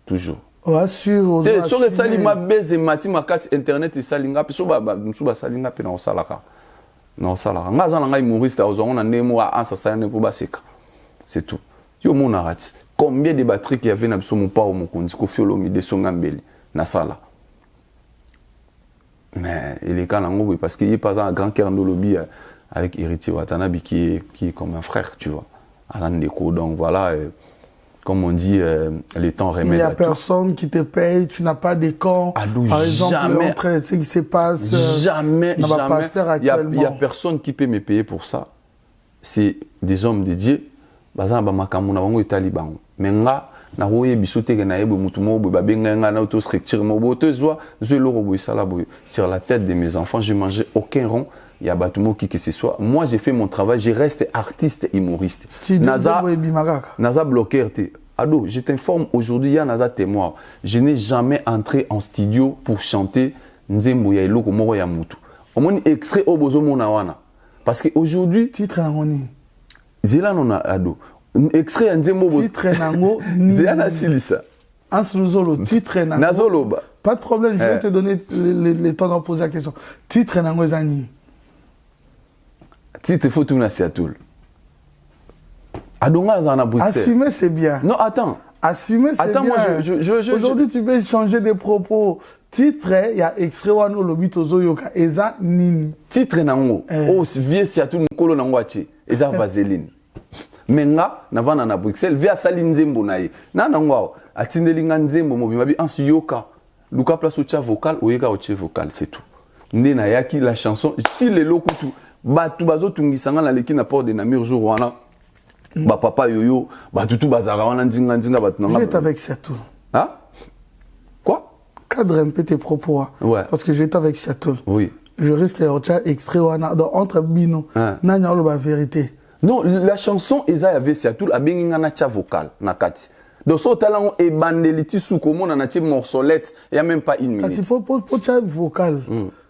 toujours.
Assure.
Sur le salima beze mati makas internet et salinga pe so ba salinga pe na osalaka. Na osalaka. Ngaza na ngai humoriste ozonga na nemo a ansasa ne po baseka. C'est tout. Yo mona rati. Combien de batteries qu'il y avait na biso mon pa o mokonzi ko fiolo mi de songa mbeli na sala. Mais il est quand même parce qu'il est pas un grand cœur de lobby avec Héritier Watanabe qui est comme un frère, tu vois. Alain Neko, donc voilà. Comme on dit, les temps remettent. Il n'y
a personne qui te paye, tu n'as pas des camps. Par exemple,
jamais,
entre ce qui se passe.
Jamais. Il n'y a personne qui peut me payer pour ça. C'est des hommes dédiés. Mais nga, na roye bisote que na yebo mutumo bo babenga nga na auto structure mo bo te zoa zelo robo sala bo sur la tête de mes enfants, je mangeais aucun rond. Il y a batumo qui que ce soit. Moi, j'ai fait mon travail, je reste artiste humoriste.
Si
Naza bloqué. Ado, je t'informe aujourd'hui, il y a Naza témoin. Je n'ai jamais entré en studio pour chanter Nzembo ya iloko moko ya mutu. Au moins extrait au bozo mona wana. Parce que aujourd'hui,
titre ngoni.
Zela nona ado. Extrait Nzembo bo.
Titre nango.
Zela silisa.
Ansluzolo, titre nango.
Nazoloba.
Pas de problème, je vais te donner le temps d'en poser la question. Titre nango zani.
Titre faut tout na Seattle. Adonga zana Bruxelles.
Assumer c'est bien.
Non, attends.
Assumer c'est bien.
Attends, moi
aujourd'hui tu peux changer des propos. Titre, il y a extrait wano lobito zoyoka eza nini.
Titre nango. Oh, vie Seattle mukolo nango achi. Eza vaseline. Menga na vana na Bruxelles via Saline Nzembo naye. Na nango atindelinga Nzembo mobimabi ansu yoka. Luka place ocha vocal oyeka oche vocal, c'est tout. Nde na yaki la chanson style le lokutu. Batu bazo tungisanga na leki na port de Namur jour wana. Ba papa yoyo, ba tutu bazara wana nzinga batu nanga.
J'étais avec Seattle.
Hein? Quoi?
Cadre un peu tes propos. Hein.
Ouais.
Parce que j'étais avec Seattle.
Oui.
Je risque d'être extrait wana entre bino. Nanya lo ba vérité.
Non, la chanson eza avait Seattle a benginga na cha vocal na kati. Donc so talango e bandeliti sou komo na ti morcelette, il y a même pas une minute.
Quand il faut pour cha vocal.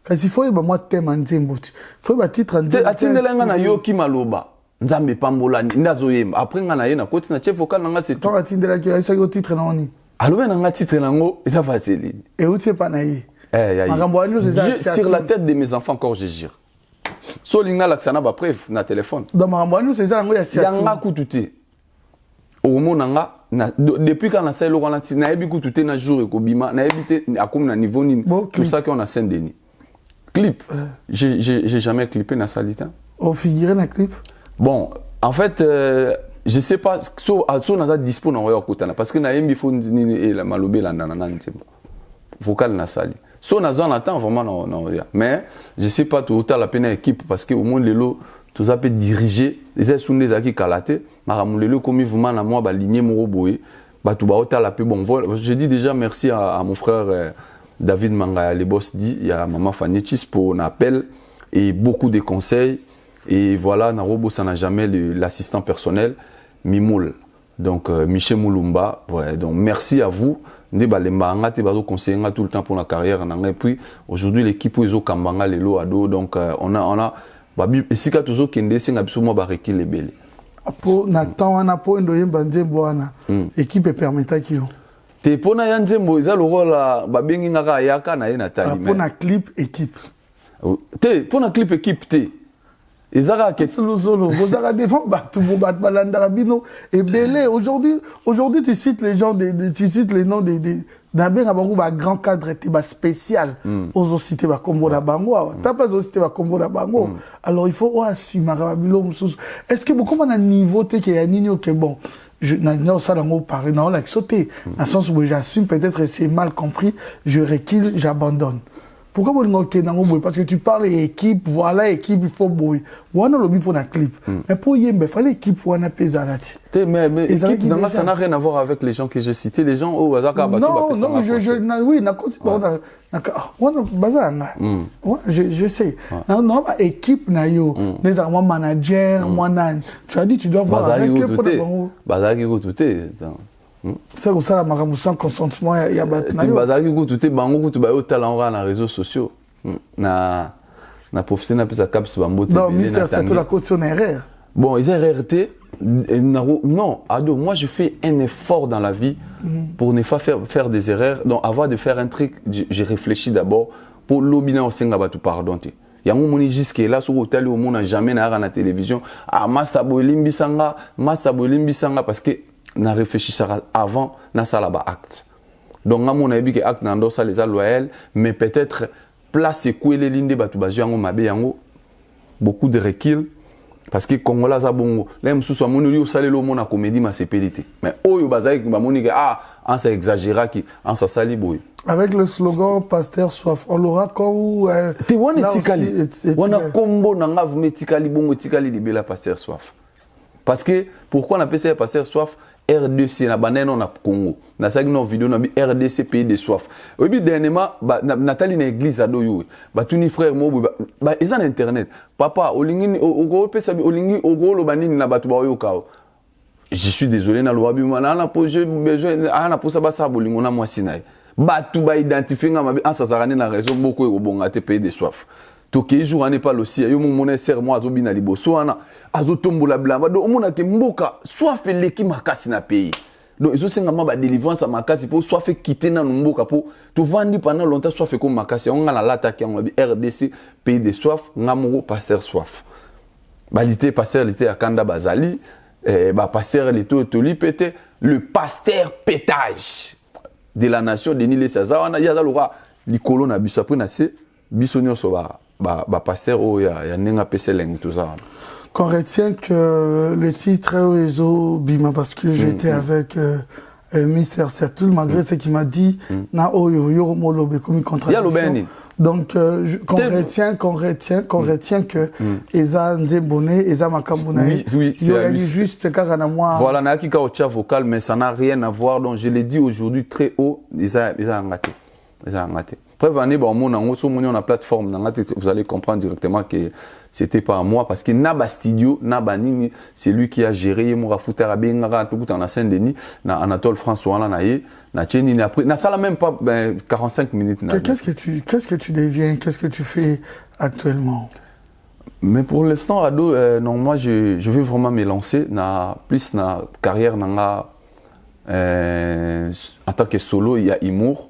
Quand il faut moi thème Nzembo. Faut ba titre Nzembo.
Atindelenga na yoki maloba. Nzambe pambola ndazoyemba. Après nga na ye na koti na chef vocal nga c'est tout.
Toi atindela ki aisa yo titre na oni.
Alobe na nga titre nango eza vaseline.
Et où tu es pas na ye.
Sur la tête de mes enfants encore je gire. So linga laksana ba preuve na téléphone.
Dans Marambouani c'est ça ngo ya sia.
Yanga kututé. Au monanga depuis quand on a ça le ralenti na yebi kututé na jour et kobima na yebité akoum na niveau ni tout ça qu'on a Saint-Denis. Clip. J'ai jamais clippé na salita.
Oh figuré na clip.
Bon, en fait, je sais pas, so naza dispo na oyo kotana parce que na yembi fo nini et la malobe la nanana nzembo. Vocal na sali. So naza on attend vraiment na mais je sais pas tout autant la peine équipe parce que au moins lelo tout ça peut diriger les sunde zaki kalate maramu lelo comme vraiment na moi ba ligner mon roboé ba tout ba autant la peu bon je dis déjà merci à mon frère David Mangaya les boss dit il y a maman Fanny Chispo on appelle et beaucoup de conseils. Et voilà, Narobo, ça n'a jamais l'assistant personnel, Mimoul. Donc, Michel Moulumba. Ouais, donc, merci à vous. Tout le temps pour la carrière. Et puis, aujourd'hui, l'équipe est au Kambanga, les Ado. Donc, on a. Et si tu as Kende, c'est absolument barré les belles.
Pour Nathan, on a pour l'équipe est permettant qui ont.
T'es pour na Nzembo, ils ont le rôle à Babengi Nara Yaka, na Nathalie.
Pour na clip équipe.
T'es pour na clip équipe, t'es. Et Zara qui est
vous avez défendu aujourd'hui tu cites les gens tu cites les noms des D'abord, un grand cadre était spécial. Aux cités, combo la bango. T'as pas aux cités, combo la bango. Alors, il faut assumer. Est-ce que beaucoup de niveau, t'es qu'il y a un niveau qui est bon? Je n'ai ça dans mon pari, non, là, sauté. Dans le sens où j'assume, peut-être c'est mal compris, je recule, j'abandonne. Pourquoi vous dites parce que tu parles équipe, voilà, équipe, il faut bouiller. On a lobby pour un clip. Mais pour y il fallait équipe pour un pesarati.
Mais équipe, ça n'a rien à voir avec les gens que j'ai cités. Les gens, oh,
non, oui, je sais. Non, équipe, les armes manager, tu as dit, tu dois voir avec eux pour le c'est pour ça que sans consentement, il y a des
réseaux sociaux. Na profité na pesa caps bambote.
Non, Mister, c'est tout la caution erreur.
Bon, ils ont RRT. Non, Ado, moi je fais un effort dans la vie pour ne pas faire des erreurs. Donc avant de faire un truc, j'ai réfléchi d'abord pour l'obiner au Singa tout pardon. Il y a un moment jusqu'à là sur l'hôtel où on n'a jamais n'a la télévision. Ah, Masabo Limbisanga parce que na réfléchi avant na ça là-bas acte. Donc à mon avis que acte n'en ça les loyal, mais peut-être place et quoi les lignes de batu baziango mabe yango beaucoup de recul parce que Congolais za bongo là msu so monu yo salé lo mona comédie ma cpdité mais oyo bazai ba moni que ah en ça exagéra qui en ça sali boy
avec le slogan pasteur soif on l'aura quand
te wana tikali wana kombo nanga vume tikali bongo tikali libela pasteur soif parce que pourquoi on appelle ça pasteur soif RDC na banane na Congo na sagi no vidéo na bi RDC pays de soif obi dernièrement Nathalie na église ado yo ba tuni frère mo ba eza na internet papa olingi ogo pesa bi olingi ogo lo banini na batu ba yo kao je suis désolé na loabi mana na projet besoin ana posa ba sa bolingo na mwasi na batu ba identifier nga mabi ansasarane na raison beaucoup e bonga te pays de soif toke jour ane pas aussi yo mon ser moi azo bina liboso ana azo tombola blamba do omona ke mboka soit fait leki makasi na pays donc ils ont senga ma ba délivrance makasi pour soit fait quitter na mboka pour to vandi pendant longtemps soit fait comme makasi on na lata ki on RDC pays de soif ngamoro pasteur soif balité pasteur lité akanda bazali ba pasteur lité toli pété le pasteur pétage de la nation de Nile Sazawana yaza lora likolo na biso après na se biso nyonso ba pasteur o ya nenga peseleng tout ça.
Qu'on retient que le titre est Bima parce que j'étais avec Mister Sertoul malgré ce qu'il m'a dit na oyo yo molobe comme contradiction. Donc qu'on retient que Eza Nzembone Eza Makambuna
oui c'est
juste car na moi
voilà na ki ka au chat vocal mais ça n'a rien à voir donc je l'ai dit aujourd'hui très haut Eza ngate Preuve année, bon, on a plateforme, vous allez comprendre directement que c'était pas moi parce que Naba Studio, Naba Nini, c'est lui qui a géré mon rafouter à Bengara, tout en la Saint-Denis, na Anatole François, na Tchénine, après, na ça même pas 45 minutes.
Qu'est-ce que tu deviens, qu'est-ce que tu fais actuellement?
Mais pour l'instant, Ado, non, moi, je veux vraiment me lancer, plus na carrière, en tant que solo, il y a Imour.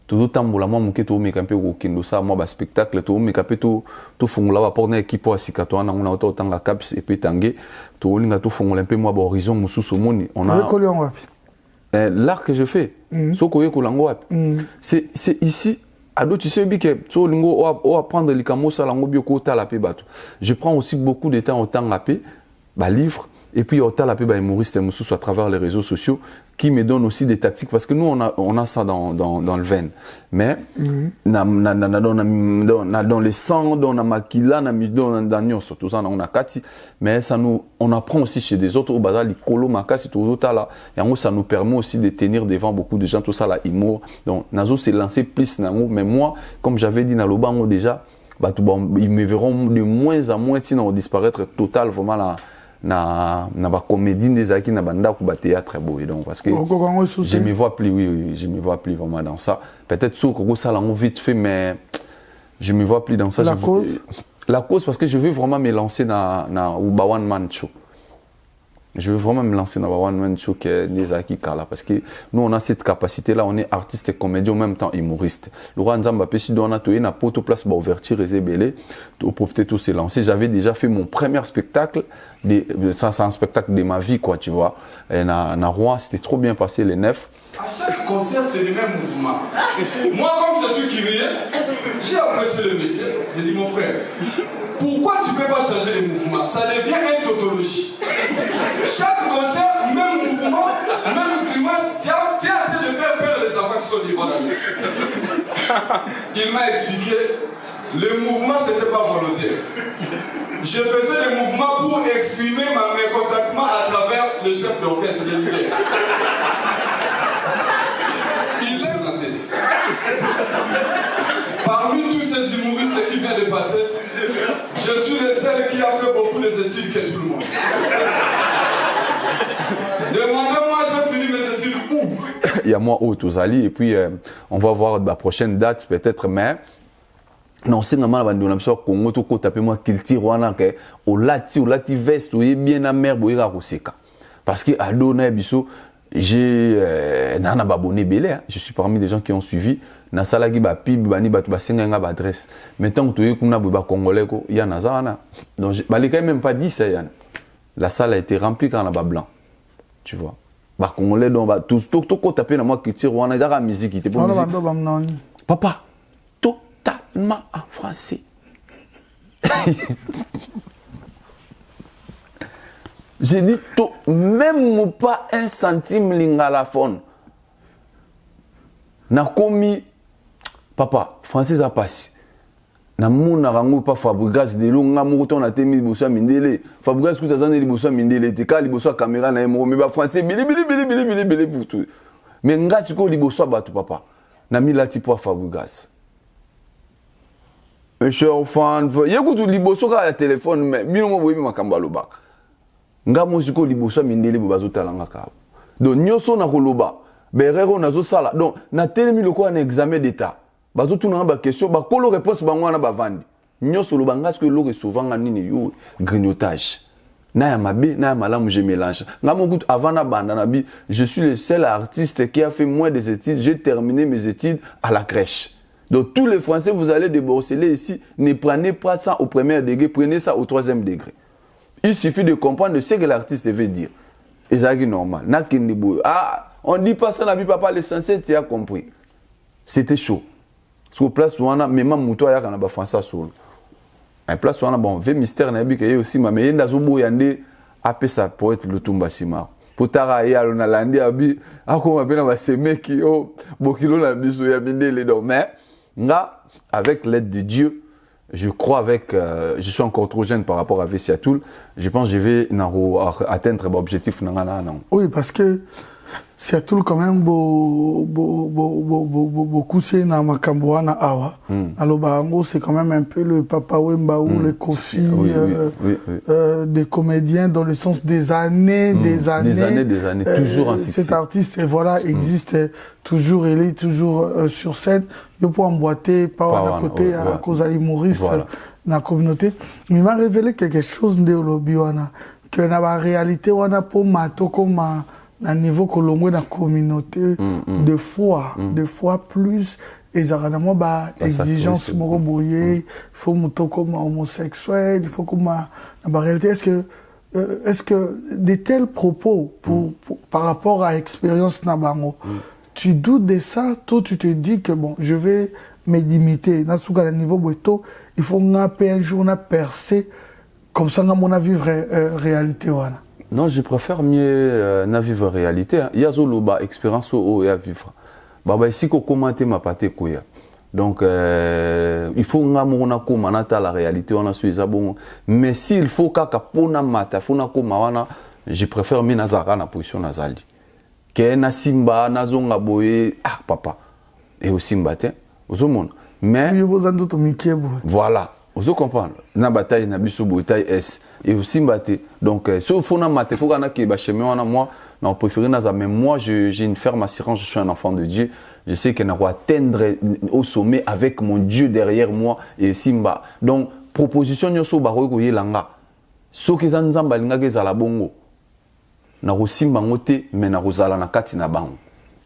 Tout tambola moi moké to meka pe ko kendo ça moi ba spectacle to meka pe to fungula ba porna équipe wa sikato na una to tanga caps et puis tangé to linga to fungula un peu moi ba horizon mususu moni on a l'art que je fais soko yeko lango wapi c'est ici ado tu sais bien que to lingo o apprendre likamo ça lango bioko ta la pe bato je prends aussi beaucoup de temps au temps la pe ba livre et puis au la pe ba humoriste mususu à travers les réseaux sociaux qui me donne aussi des tactiques parce que nous on a ça dans le veine mais dans les sangs dans la makila dans nyonso tout ça on a kati mais ça nous on apprend aussi chez des autres au bazar likolo makasi tout là et en ça nous permet aussi de tenir devant beaucoup de gens tout ça là humour donc nazo s'est lancé plus nango mais moi comme j'avais dit na lobango déjà bah ils me verront de moins en moins sinon disparaître total vraiment là na ba comédie des aki na banda ku ba théâtre beau donc parce que je me vois plus oui je me vois plus vraiment dans ça peut-être sous que ça l'a vite fait mais je me vois plus dans ça la cause parce que je veux vraiment me lancer na one man show Je veux vraiment me lancer dans One Man Show qui est Nezaki Kala parce que nous on a cette capacité là, on est artiste et comédien en même temps humoriste. Le roi Nzamba Pessi on a tourné na poto place ba ouverture et belé pour profiter tout se lancer. J'avais déjà fait mon premier spectacle ça c'est un spectacle de ma vie quoi, tu vois. Et na Rouen, c'était trop bien passé les 9.
À chaque concert, c'est le même mouvement. Moi, comme je suis curieux, j'ai apprécié le message. J'ai dit, mon frère, pourquoi tu ne peux pas changer les mouvements? Ça devient une tautologie. Chaque concert, même mouvement, même grimace, tu es en train de faire peur les enfants qui sont devant la vie. Il m'a expliqué, le mouvement, ce n'était pas volontaire. Je faisais le mouvement pour exprimer ma mécontentement à travers le chef d'orchestre de l'hiver. Il l'a présenté. Parmi tous ces humoristes qui viennent de passer, je suis le seul qui a fait beaucoup d'études que tout le monde. Demandez-moi, j'ai fini mes études où?
Il y a moi, Tozali, et puis on va voir la prochaine date peut-être, mais non, c'est normal, on a Congo, tout le tapé moi, qu'il tire, au lati veste, ou bien la mer, ou parce que à Dona Bisso, j'ai un abonné belé, je suis parmi les gens qui ont suivi. Na sala ki ba pib bani ba senga nga ba adresse. Maintenant tu es kuna ba congolais ko ya nazana. Donc ba les quand même pas dit ça yann. La salle a été remplie quand on a ba blanc. Tu vois. Ba congolais donc ba tout ko taper na moi culture wana da musique qui était pour musique. Papa, totalement en français. J'ai dit même pas un centime lingalaphone. Na komi papa français a passé. Na mona rango pas Fabregas de longa moto na temi liboso mindele. Fabregas ku tazana liboso mindele te ka liboso caméra na emo mais ba français bili pour tout. Mais ngasi ko liboso batu papa. Na milati pour Fabregas. Un cher fan, yekutu liboso ka téléphone mais bino mo boyi makamba loba. Nga mosiko liboso mindele bobazo talanga ka. Donc nyoso na koloba, berero nazo sala. Donc na telemi loko na examen d'état. Bazo tuna ba question, ba kolo réponse bango na ba vandi. Nyoso loba ngasko lo souvent nini yo grignotage. Na ya mabe, na ya malamu je mélange. Nga mokutu avant na banda na bi, je suis le seul artiste qui a fait moins des études, j'ai terminé mes études à la crèche. Donc tous les Français vous allez déborceler ici, ne prenez pas ça au premier degré, prenez ça au troisième degré. Il suffit de comprendre ce que l'artiste veut dire. Et ça est normal. Ah, on ne dit pas ça, n'a papa, l'essentiel, tu as compris. C'était chaud. Sur place où on a, même Mouto, il y a un français sur. En place où on a, bon, V mystère, il y a aussi, mais il y a un appelé ça pour être le Tumba Sima. Pour travailler à l'Olandi, à quoi on appelle ces mecs qui ont beaucoup de bisous, il y a les dents. Mais, là, avec l'aide de Dieu, je crois avec, je suis encore trop jeune par rapport à Vessiatoul, je pense que je vais atteindre l'objectif.
Oui, parce que Seattle quand même beaucoup c'est na makambo na awa. Alobango c'est quand même un peu le Papa Wemba ou le Kofi des comédiens dans le sens des années, des années,
toujours en succès.
Cet artiste voilà existe toujours, il est toujours sur scène. Il peut emboîter par à côté à cause à l'humoriste dans la communauté. Mais il m'a révélé quelque chose de l'obiwana que na la réalité wana pour mato comme à niveau colombo dans la communauté de fois plus et généralement bah exigence moko boyer il faut moto comme homosexuel il faut comme la réalité est-ce que de tels propos par rapport à expérience nabango tu doutes de ça toi tu te dis que bon je vais me limiter na souka à niveau boito il faut ngapé un jour na percer comme ça na mon avis réalité wana.
Non, je préfère mieux vivre réalité. Il y a une expérience où il y a vivre. Ici, qu'on commente ma pâté. Donc, il faut que la réalité. Mais s'il faut que je préfère mieux Nazara na position Nazali. Que na Simba, Nazonga Boye, ah papa. Et au Simba, mais. Voilà. Vous comprenez? Na bataille na biso bataille S et aussi mbaté. Donc sauf faut na maté faut kana ki ba chemin wana moi non préféré na mais moi j'ai une ferme assurance je suis un enfant de Dieu. Je sais que na va atteindre au sommet avec mon Dieu derrière moi et Simba. Donc proposition nyoso ba ko yelanga. Soki za nzamba linga ke za la bongo. na rosimba ngote mais na rozala na kati na bango.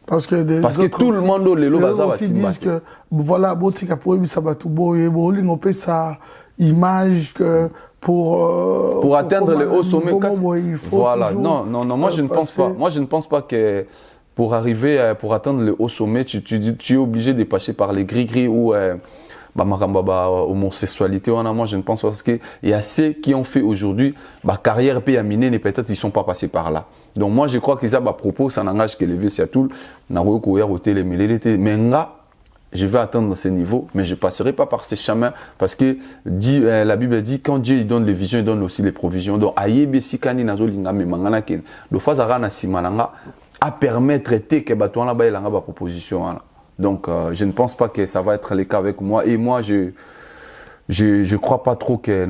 Parce que
tout le monde les
aussi disent que voilà botika pour ebisa batu boye bolingo pe sa image que pour
atteindre les hauts sommets. Voilà, non, moi je ne pense pas. Moi je ne pense pas que pour arriver, pour atteindre les hauts sommets, tu es obligé de passer par les gris-gris ou homosexualité. Moi je ne pense pas parce qu'il y a ceux qui ont fait aujourd'hui carrière puis à miner, peut-être ils ne sont pas passés par là. Donc moi je crois qu'ils ont à propos, ça n'engage que les vieux Seattle, mais je vais atteindre ce niveau, mais je ne passerai pas par ces chemins parce que la Bible dit quand Dieu il donne les visions, il donne aussi les provisions. Donc à permettre que la proposition. Donc je ne pense pas que ça va être le cas avec moi. Et moi je crois pas trop que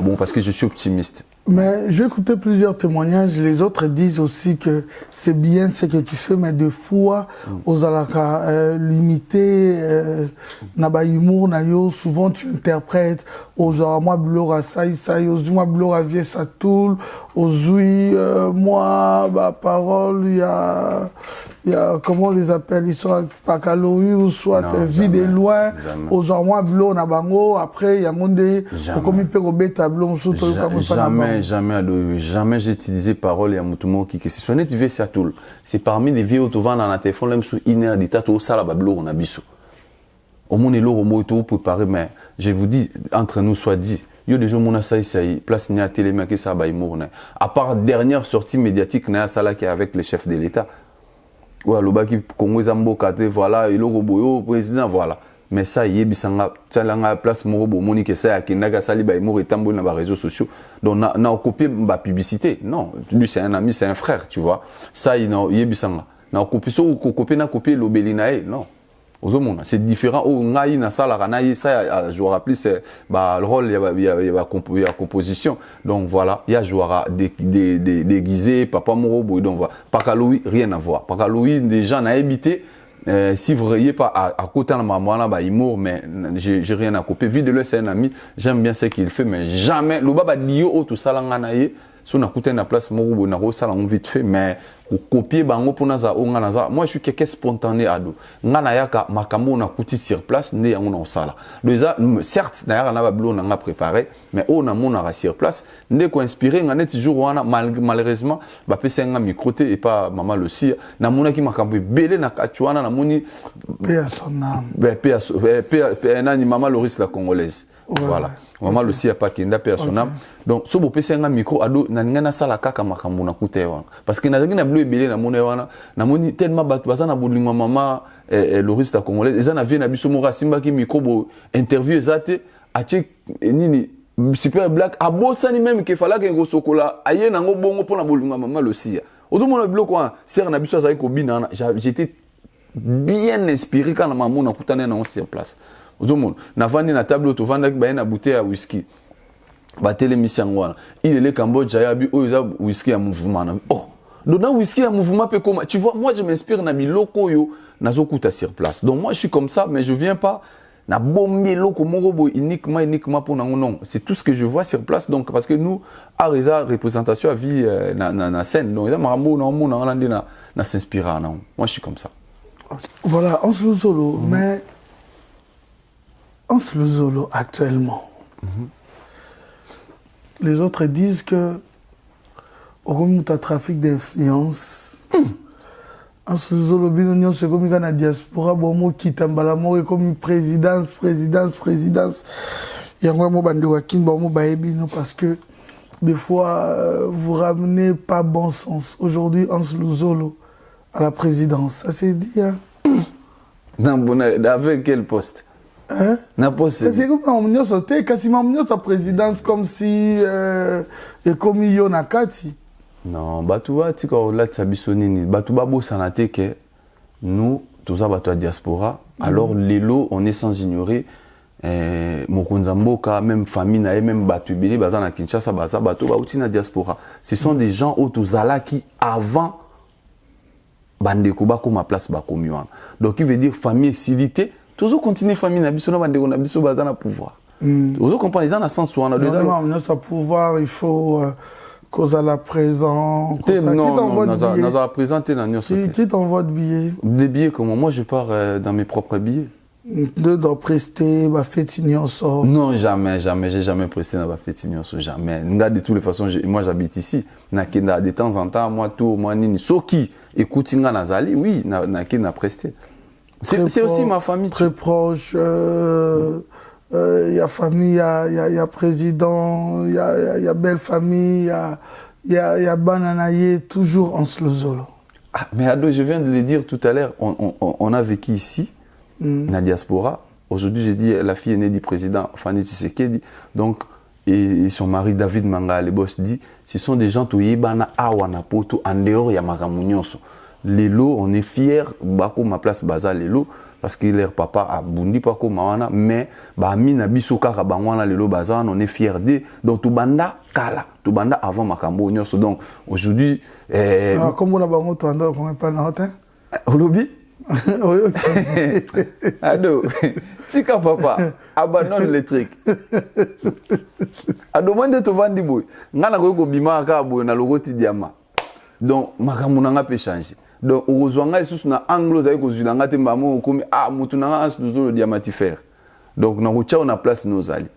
bon parce que je suis optimiste.
Mais j'ai écouté plusieurs témoignages. Les autres disent aussi que c'est bien ce que tu fais, mais des fois, aux alaka limité, naba humour na yo, souvent tu interprètes aux genre moi blora saï, aux moi blora vie ça tout, aux moi parole il y a comment on les appelle, ils sont pas calories ou soit vie de loin, aux genre moi blora na bango, après il y a monde comme il peut rebeter tableau surtout
jamais j'ai utilisé parole à Moutumo qui se sonne tu veux ça tout. C'est parmi les vieux autovan dans la téléphone même sous iner d'état au sala bablo on a biso. Au monde est l'eau au tout préparé mais je vous dis entre nous soit dit yo déjà mon assaï place ni à télé mais que ça ba imourne. À part dernière sortie médiatique na sala qui est avec le chef de l'État. Ou à l'oba qui Congo Zamboka voilà et l'eau boyo président voilà. Mais ça y est bisanga tsalanga place morobo moni que ça akindaga sali ba imour etambo na ba réseaux sociaux. Donc na copier ma publicité. Non, lui c'est un ami, c'est un frère, tu vois. Ça il y bisanga. Na copier so copier na copier l'obelinae, non. C'est différent. Oh ngai na sala ranaï ça je vous rappelle c'est le rôle il y a composition. Donc voilà, il y a jouera déguisé papa morobo donc voilà. Pakaloui rien à voir. Pakaloui des gens na habité. Si vous ne voyez pas à côté de maman là, humour, mais j'ai rien à couper. Vu de lui, c'est un ami, j'aime bien ce qu'il fait, mais jamais. Le baba dit tout ça là, si on a coûté na place, ça l'a vite fait, mais copier bango pour naza ou naza. Moi, je suis quelqu'un spontané à dos. Nganayaka makambo on a coûté sur place, né on a sala. Déjà, certes, d'ailleurs, on a bleu, on a préparé, mais on a mon a sur place. Né ko inspiré, on a toujours on a malheureusement, bah pèse un microté et pas maman le sire. Na mona qui makambo belé na katuana na moni.
Paix à son âme.
Paix nani maman Loris la congolaise. Voilà. Maman le sire pas kenda paix à son âme. Donc so bo pèse un micro ado na ngana sala kaka makambo na kuté wana. Parce que na ngana bleu belé na mona wana, na moni tellement baza na bolingo maman Loris la congolaise. Eza na vie na biso mora simba ki micro bo interview ezate ache nini super black abosani même que fallait que sokola aye nango bongo pona bolingo maman le sire. Otomona bilo quoi ser na biso azali ko bina j'étais bien inspiré quand maman na kutana na on sur place. Otomona na vandi na table to vanda ba na bouteille à whisky. Ba télémission wana. Il est le Cambodge ya bi oza whisky à mouvement. Oh, dona whisky à mouvement pe comment tu vois moi je m'inspire na biloko yo nazokuta sur place. Donc moi je suis comme ça mais je viens pas na bombi loko morobo uniquement pour non, c'est tout ce que je vois sur place donc parce que nous à reza représentation à vie na scène donc ça marambo na s'inspirer non. Moi je suis comme ça.
Voilà, on se le solo mais on se le solo actuellement. Les autres disent que au trafic d'influence. En ce moment, c'est comme la diaspora, bon, qui t'emballe, comme présidence. Il y a un mot parce que des fois, vous ramenez pas bon sens. Aujourd'hui, Hans Luzolo à la présidence, ça s'est dit, hein?
Non, avec quel poste?
Hein? C'est comme on a sauté, quasiment sa présidence comme si et comme il y en a Kati.
Non, batuba tiko la tsabisonini, batuba bo sanate que nous tous à diaspora. Alors l'élo on est sans ignorer Mokonzamboka même famille na même batubili bazana Kinshasa baza batuba utina diaspora. Ce sont des gens autozala qui avant bandeko ba comme place ba commuan. Donc il veut dire famille civilité toujours continuer famille na biso na bandeko na biso bazana pouvoir. Vous comprenez ça dans sens où on a
déjà pouvoir il faut cause à la présent.
Qui
t'envoie de billets?
Des billets comment? Moi, je pars dans mes propres billets.
De doit prester, bah fête ignoso.
Non, jamais, j'ai jamais presté dans la fête ignoso, jamais. De toutes les façons, moi j'habite ici. De temps en temps, moi tout, moi nini. Soki, écoute, Nazali, oui, n'a presté. C'est aussi ma famille.
Très proche. Il y a famille, il y a président, il y a belle famille, il y a Bananaye, toujours en Slozolo.
Ah, mais Ado, je viens de le dire tout à l'heure, on a vécu ici. La diaspora. Aujourd'hui, j'ai dit, la fille aînée du président Fanny Tshisekedi, donc, et son mari David Manga, les boss dit, ce sont des gens qui sont en dehors, il y a Maramounios. Les lots, on est fiers, bako ma place baza les lots, parce que leur papa a bundi pako mawana, mais ba mina bisoka kabangwana les lots baza, on est fiers d'eux. Donc, tout banda kala, tout banda avant Makambo Nyos. Donc, aujourd'hui,
comme on a bango tanda, on n'est pas dans
au lobby.
Oui, ok.
Ado, tika papa, abandonne les trucs. Ado, moi, de te vendre boy. Ngana ko bima ka boy na logoti diama. Donc, makamunanga peut changer. Donc, ozwanga isu na anglo za ko zulanga te mbamo komi mutunanga as dozolo diamantifère. Donc, na ko tcha na place nos ali.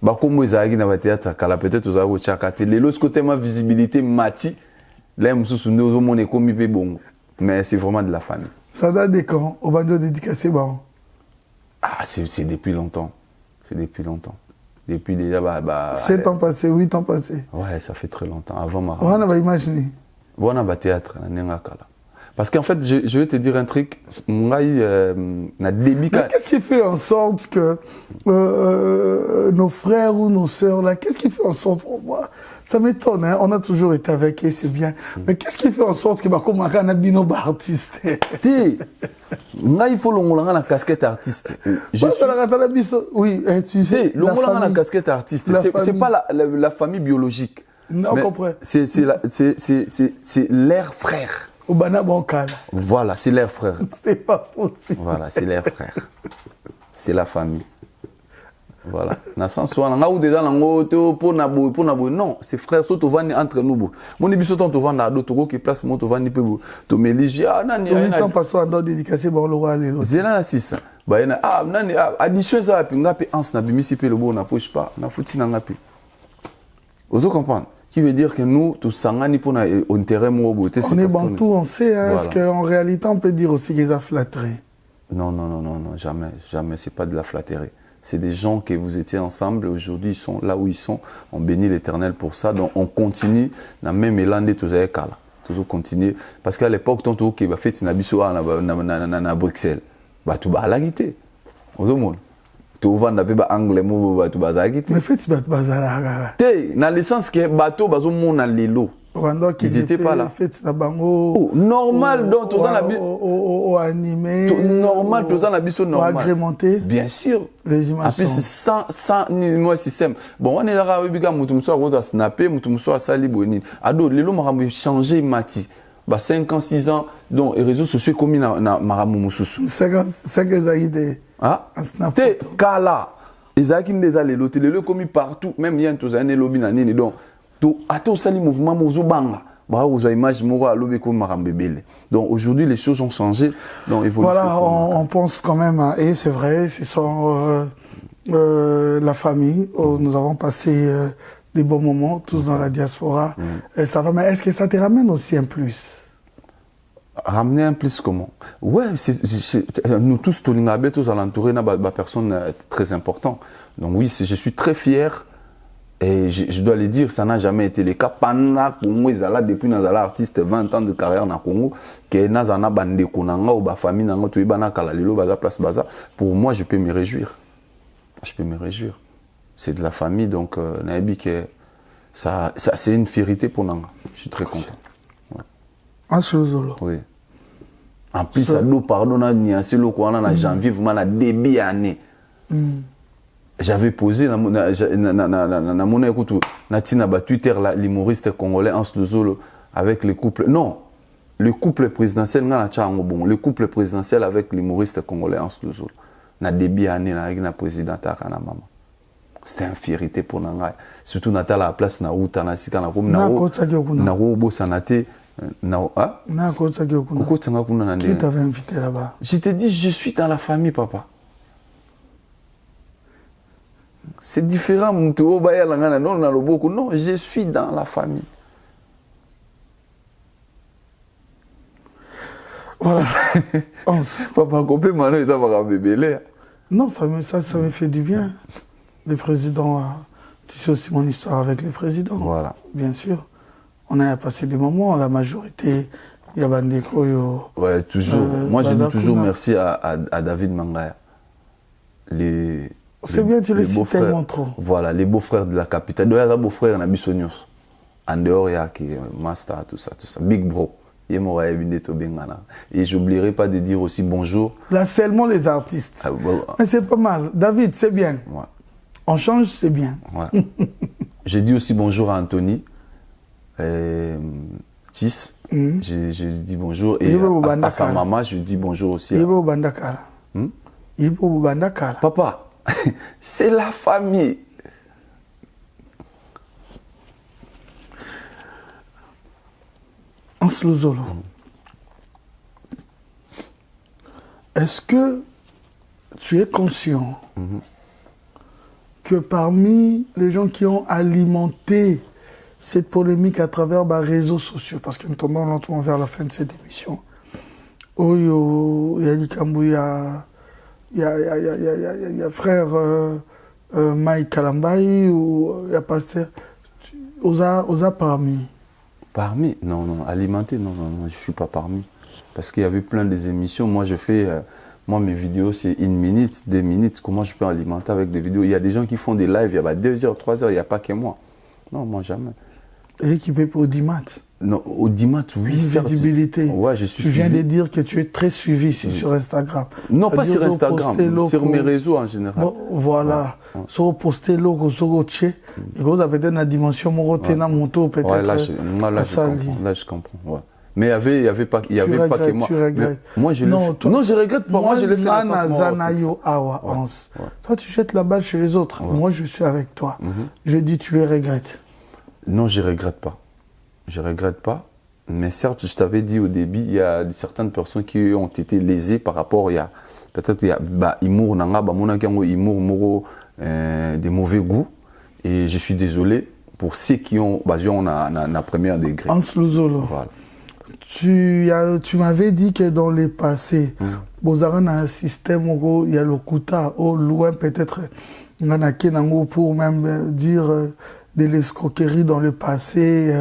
Ba komo ezaki na ba théâtre kala peut-être oza ko tcha kate. Lelo ce côté ma visibilité mati. Là, mususu ndo mo ne komi pe bongo. Mais c'est vraiment de la famille.
Ça date de quand? Au bandeau dédicacé, bon.
Ah, c'est depuis longtemps. C'est depuis longtemps. Depuis déjà,
7 ans passés, 8 ans passés.
Ouais, ça fait très longtemps. Avant ma...
On a imaginé.
On a théâtre, parce qu'en fait, je vais te dire un truc. Mais
qu'est-ce qui fait en sorte que nos frères ou nos sœurs, là, qu'est-ce qui fait en sorte pour moi? Ça m'étonne, hein? On a toujours été avec eux, c'est bien. Mais qu'est-ce qui fait en sorte que comme on a bino artiste?
Il faut l'ongolanga la casquette artiste.
Oui, tu sais.
L'ongolanga la casquette artiste. C'est pas la famille biologique.
Non, comprends.
C'est l'air frère. Voilà, c'est l'air frère.
C'est pas possible.
Voilà, c'est l'air frère. C'est la famille. Voilà. Non, c'est frère, surtout entre nous. Mon émission, tu vas dans d'autres qui place mon tovan peu to mélige. Ah, nani.
8 ans passé en dédicacé par le roi.
Zéla 6. Nani, addition ça, puis on a ans, na bimisi pe le bon, na poche pas, na fouti na ngapi. Vous comprenez? Qui veut dire que nous, tout sangani pour un terrain beauté.
On est bantou, on sait. Hein, voilà. Est-ce qu'en réalité, on peut dire aussi qu'ils ont flatté?
Non, jamais, jamais. C'est pas de la flatterie. C'est des gens que vous étiez ensemble. Aujourd'hui, ils sont là où ils sont. On bénit l'Éternel pour ça. Donc, on continue. Dans le même élan de tous les cas. Toujours continuer. Parce qu'à l'époque, tant que vous faites une abisso à Bruxelles, tout va à la guité. Au monde. Tout va dans le anglais, tout va à la guité.
Mais faites bazar.
Dans le sens que bateau, bateau, mon dans les lots. Ils n'étaient pas là. Normal, donc tous en
animé.
Normal, tous en habitation normal.
Agrémenté.
Bien sûr.
Les images.
En plus, sans ni système. Bon, on est là, on a snappé, on a sali bonine. Ado, les lots m'ont changé, mati. 5 ans, 6 ans, donc les réseaux sociaux commis na maramu mususu.
5 ans idée.
Ah. Te kala. Ezaki ndeza les lots commis partout, même il y a tous années lobby na nini donc. Attends, ça, les mouvements, donc aujourd'hui, les choses ont changé. Donc,
voilà, on pense quand même à et c'est vrai, ce sont la famille. Nous avons passé des bons moments, tous dans la diaspora. Et ça va, mais est-ce que ça te ramène aussi un plus?
Ramener un plus comment? Ouais, nous tous, tous alentourés, des personnes très importantes. Donc oui, je suis très fier. Et je dois le dire, ça n'a jamais été le cas. Pendant Congo, depuis que artiste 20 ans de carrière dans Congo, que Nazana bande konanga ou ba famille nanga tu ibana kala lelo baza place baza. Pour moi, je peux me réjouir. Je peux me réjouir. C'est de la famille, donc naebi que ça c'est une fierté pour Nanga. Je suis très content.
Ouais.
Oui. En plus, ça nous pardonne ni assez le quoi en janvier vraiment la début année. J'avais posé na mon écoute na Twitter là l'humoriste congolais Hans Luzolo avec le couple le couple présidentiel le couple présidentiel avec l'humoriste congolais Hans Luzolo na début année avec la présidente na maman c'était une fierté pour Nangai. Surtout Natal à la place na uta na sika na comme
Na
na
kotsa ki okuna.
na robo sanate na ah
Na kotsa ki okuna.
Koko tsanga kuna na
Qui
ndenge.
t'avait invité là-bas?
Je t'ai dit, je suis dans la famille, papa. C'est différent, non, non, je suis dans la famille.
Voilà.
Papa, combien maintenant il t'a bébé?
Non, ça me fait du bien. Les présidents, tu sais aussi mon histoire avec les présidents.
Voilà.
Bien sûr. On a passé des moments, la majorité, il y a Bandeko,
ouais, toujours. Moi, je dis
Bazakuna.
toujours merci à David Mangaya.
C'est bien, tu le cites tellement trop.
Voilà, les beaux-frères de la capitale. Il y a des beaux-frères dans Bissonios. En dehors, il y a Master, tout ça. Big Bro. Et j'oublierai pas de dire aussi bonjour.
Là, seulement les artistes.
Ah, bon,
mais c'est pas mal. David, c'est bien.
ouais.
On change, c'est bien.
Ouais. J'ai dit aussi bonjour à Anthony. Tis. J'ai dit bonjour. Et à sa maman, je dis bonjour aussi.
Ibo Bandakala. Ibo Bandakala.
Papa, c'est la famille.
Ansluzolo. Est-ce que tu es conscient que parmi les gens qui ont alimenté cette polémique à travers les réseaux sociaux, parce que nous tombons lentement vers la fin de cette émission, il y a Likambu, il y a frère Mike Kalambaï, ou il y a pasteur, Osa parmi.
Parmi? Non, alimenter, non, je ne suis pas parmi. Parce qu'il y avait plein des émissions. Moi, je fais, moi, mes vidéos, c'est 1 minute, 2 minutes. Comment je peux alimenter avec des vidéos? Il y a des gens qui font des lives, il y a 2 heures, 3 heures, il n'y a pas que moi. Non, moi, jamais.
Et équipé pour Audimat?
Non, Audimat, oui, certes.
Visibilité.
Ouais, je suis
Tu viens
suivi.
de dire que tu es très suivi sur Instagram.
Non, pas
C'est-à-dire
sur Instagram, sur mes réseaux en général.
Bon, voilà. Sur poster logo, sur tché. Et quand tu peut-être la dimension moroté na moto peut-être.
Ouais, là, je comprends. Ouais. Mais il y avait pas que moi.
Tu regrettes.
Moi, je le fais. Non, je regrette pas. Moi, je l'ai fait
Toi, tu jettes la balle chez les autres. Ouais. Moi, je suis avec toi. Je dis, tu les regrettes.
Non, je regrette pas. Je regrette pas. Mais certes, je t'avais dit au début, il y a certaines personnes qui ont été lésées par rapport, peut-être il y a humour, des mauvais goûts. Et je suis désolé pour ceux qui ont na premier degré.
Ansluzolo.
Voilà.
Tu m'avais dit que dans le passé, vous avez un système où il y a le kuta, au loin peut-être, pour même dire de l'escroquerie dans le passé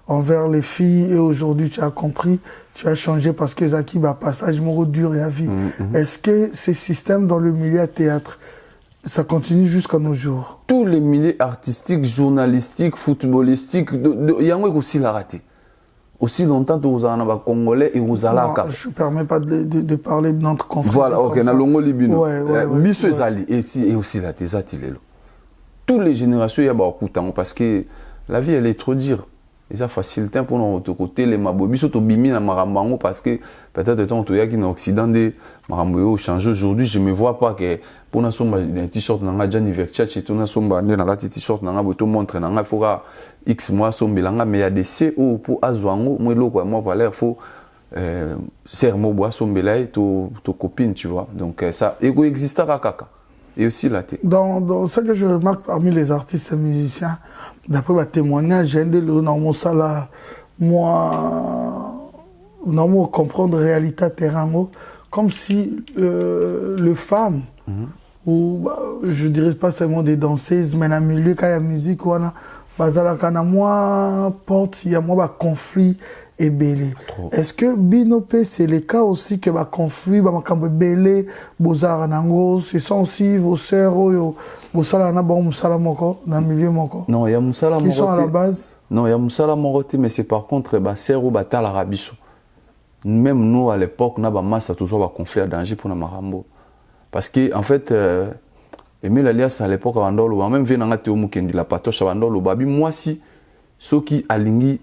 envers les filles, et aujourd'hui tu as compris, tu as changé parce que Zaki va passage moro dur et à vie. Est-ce que ces systèmes dans le milieu théâtre, ça continue jusqu'à nos jours?
Tous les milieux artistiques, journalistiques, footballistiques, il y a aussi la raté. Aussi longtemps que vous avez Congolais et vous avez la.
Je ne permets pas de parler de notre conflit.
Voilà, ok, na longo libino. Miso
ouais.
ezali et aussi la tesatilelo. Toutes les générations, il y a beaucoup de temps parce que la vie, elle est trop dure. Et ça facilite pour notre côté les mabobi surtout bimi na marambango parce que peut-être tant qu'il y a qui en Occident des maramboyo changé aujourd'hui, je me vois pas que pour na somba un t-shirt na Gianni Versace et tout na somba na la t-shirt na boto montre na fora X mois sombilanga mais il y a des CO pour azwango moi loko moi valeur faut sermo bois sombelay to copine tu vois. Donc ça ego existera kaka. Et aussi la thé.
Dans ce que je remarque parmi les artistes et musiciens, d'après ma témoignage, j'ai dans ça là, moi, non, comprendre la réalité terrain, comme si les femmes, ou je dirais pas seulement des danseuses, mais dans le milieu, quand il y a musique, quand il y a moins porte, il y a moins conflit et belé. Est-ce que Binopé, c'est le cas aussi que le conflit, le belé, bozara nango, ce sont aussi vos sœurs, vos salana bon musala moko dans le milieu moko.
Non, il y a musala moko.
Qui sont à la base.
Non, il y a musala moko, mais c'est par contre ba sœur ou ba tala rabiso. Même nous à l'époque, na ba massa toujours ba conflit à danger pour na marambo. Parce que en fait Emile Alias à l'époque à Bandolo, même vient na Théo Mukendi la patoche à Bandolo, babi moi si ceux qui alingi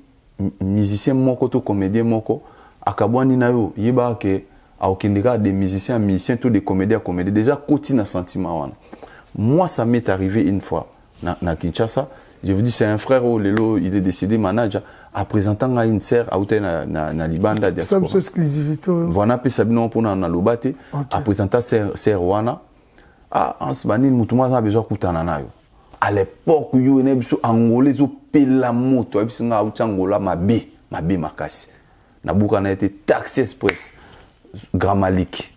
musicien moko to comédien moko akabwani na yo yeba ke a okindika des musiciens tous des comédiens déjà côté na sentiment wana Moi, ça m'est arrivé une fois, na Kinshasa. Je vous dis, c'est un frère, Lelo, il est décédé, manager, à présentant à une sœur, à na Libanda, diaspora.
C'est exclusivité.
Voilà, puis Sabino, pour na Lobate, à présenter sœur Wana. Ah, en ce moment, nous avons besoin de Koutanana. À l'époque, il y a des Angolais qui ont payé la moto, ils ont payé Angola, ma makasi. Nabuka na été taxi express, Grand Malik.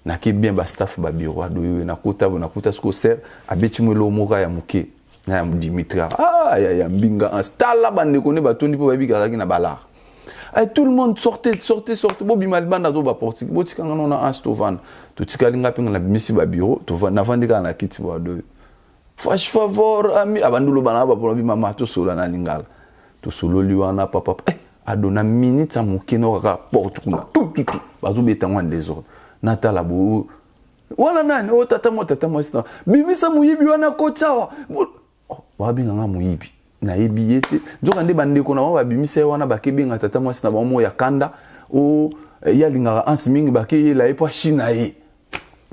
Na ki bien ba staff ba bureau adoyo na kota ce ko ser abeti mo lo moka ya muke na Dimitri ya mbinga installa bande ko ne ba tondi po ba bi kazaki na balar. Ay tout le monde sortez bobi malbanda to ba porti boti kanga na astovan to tikali ngapi na bimisi ba bureau to na vandika na kiti ba do. Faz favor ami abandulo bana ba pour bi mama to solo na lingala. To solo liwana papa adona minute muke no ka porte kuna tout bazo beta ngwa désordre. Natala bo wala nani o tata mo sina bimisa muyibi wana kochawa babinga nga muyibi na yebi yete nzoka nde bandeko na ba bimisa wana bakebenga tata mo sina ba mo ya kanda o ya linga ansi mingi bakeye la epa china ye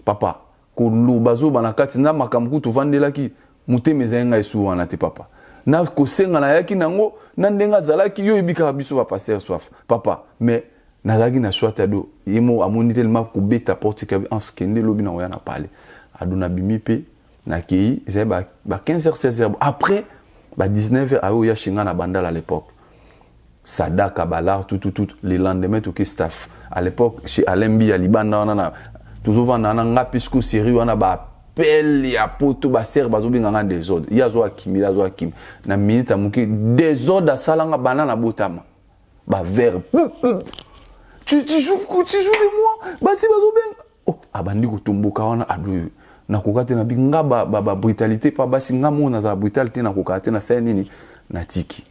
papa ko lu bazo bana kati na makamku to vandelaki mutemeza nga esu wana te papa na ko senga na yaki nango na ndenga zalaki yo ebika biso ba passer soif papa mais nazaki na swata do yemo amoni tellement ko beta porte ka en skende lobi na oya na parler adona bimi pe na kei c'est ba 15h 16h après ba 19h ayo ya shinga na bandala à l'époque Sadaka Balar tout les lendemains tout que staff à l'époque chez Alembi à Libanda na toujours vana na nga pisco série wana ba appel ya poto ba ser ba zobi nganga désordre ya zo akimi na minute amuki désordre salanga banana botama ba verre tu joues de moi basi bazo ben oh abandi ko tomboka wana adu na kokate na binga ba brutalité pa basi ngamo na za brutalité na kokate na sa nini na tiki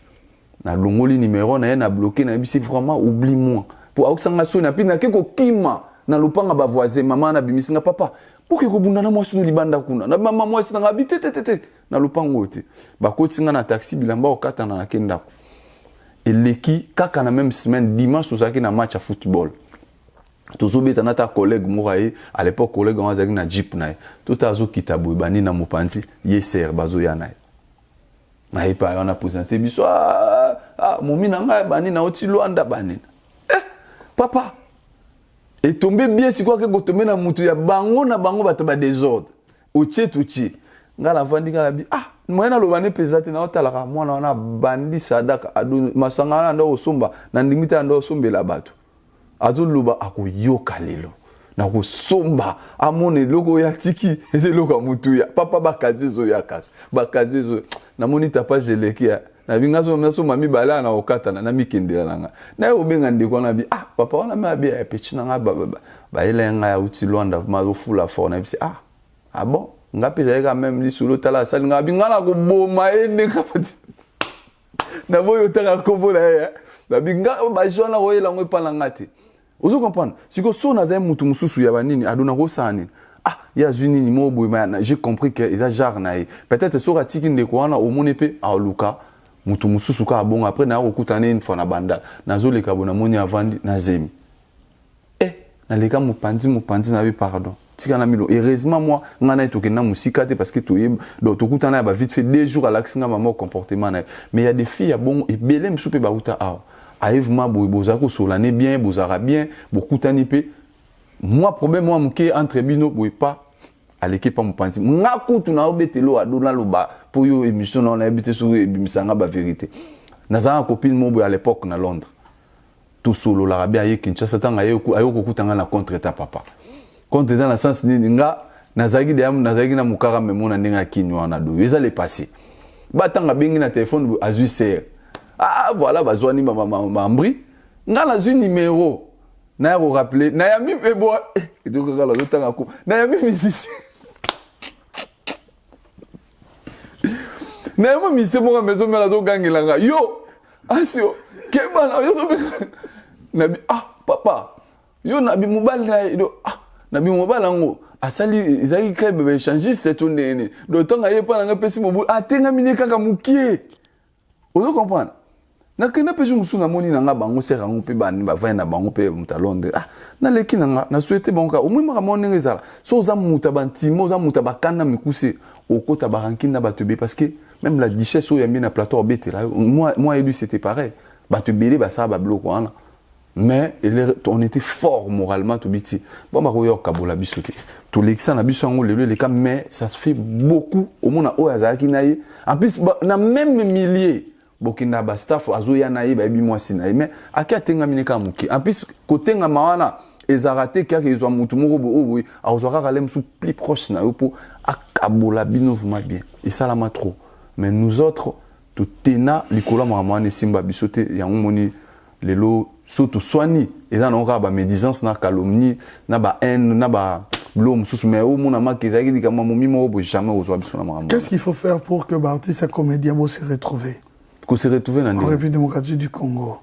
na longoli numéro na na bloqué na bisi vraiment oublie-moi pour aksanga so na pina ke ko kima na lupanga ba voisin mama na bimisinga papa pour que ko bunda na mwasi no libanda kuna na mama mwasi na ngabite tete na lupango te ba kotinga na taxi bilamba okata na kenda et l'équipe kaka na même semaine dimanche tozaki na match à football tozobeta na ta collègue moraye à l'époque collègue on azaki na jeep na tout azo kitabu bani na mopanzi yeser bazo yana na ipa on a présenté biso momi na nga bani na oti Luanda bani papa et tombé bien si quoi que tomber na mutu ya bango na bango bato ba désordre otie tuchi ngala vandika la bi mwana lobane pesate na otalaka mwana wana bandi sadaka adu masangana ndo osomba na ndimita ndo osombela bato azuluba akoyoka lelo na kosomba amone loko ya tiki eze loko mutu ya papa bakazizo ya kasa bakazizo na monita pa jeleki ya na bingazo mnaso mami bala na okata na mikendela nanga na yo benga ndiko na bi papa wana mabi ya pechina nga ba ile nga ya uti Luanda mazofula fo na bi bon ngapi zaika même li solo tala sali ngabi ngala ko boma ende kapati na boyo taka kobola ya na binga ba jona ko yela ngwe pala ngati ozo comprendre siko so na za mutu mususu ya banini adona ko sani ya zuni ni mo boy ma j'ai compris que ils a jar na peut-être so ka tiki ndeko wana o monepe a luka mutu mususu ka bon après na ko kutane une fois na banda na zo le kabona moni avandi na zemi na leka mupanzi na bi pardon tika milo heureusement moi ngana etoke na musika te parce que to donc to kutana ba vite fait 2 jours à l'accident maman comportement mais il y a des filles bon et belem soupe ba uta aïvement bozako solane bien bozara bien bokutani pe moi problème moi muke entre bino boy pas à l'équipe pas mupanzi ngakutu na obetelo adona loba pour yo émission na habité sur bimisanga ba vérité nazana copine mo boy à l'époque na Londres tout solo l'arabia ye Kinshasa tanga ayo kokutanga na contre ta papa contre dans le sens ni nga nazaki na mukara memona ndinga kinywa na do eza le passé batanga bengi na téléphone azui ser voilà bazwani mambri nga na zui numéro na ko rappeler na ya mi ebo donc kala zotanga ko na ya mi misisi na ya mi se mo maison mela zo gangela nga yo asio kema na yo na bi papa yo na bi mobile na do na bi mobile ngo asali izaki club be échangiste to nene do tonga ye pa nga pesi mobu atenga mine kaka mukie ozo comprendre Na kena pe musu na moni na nga bango sera ngo pe bani ba vai na bango pe mutalonde. Ah, na leki na nga na souhaité bango au moins maka moni ngezala. So za muta bantimo za muta bakana mikuse okota barankinda batebe parce que même la duchesse o yambi na plateau bete là. Moi et lui c'était pareil. Batebele ba ça ba bloco wana. Mais on était fort moralement tout biti. Bon ba koyo kabola bisoté. Tout l'exa na biso ngo le cas mais ça se fait beaucoup au mona o azaki naïe. En plus na même milliers Bokina ba staff azoya naïe ba bi mwasi naïe mais akatenga mineka muki. En plus côté nga mawana ezarate kaka ezwa mutu moko bo a ozwaka kalem sous plus proche na yo pour akabola binovuma bien. Et ça la ma trop. Mais nous autres tout tena likola mwana simba bisoté ya moni lelo surtout soigné eza na ba médisance na calomnie na ba haine na ba l'homme sous mais au mon ama kezaki dika momi mo jamais ozwa biso na mwana.
Qu'est-ce qu'il faut faire pour que artiste et comédien se retrouvent?
Qu'on se retrouve dans
la République démocratique du Congo.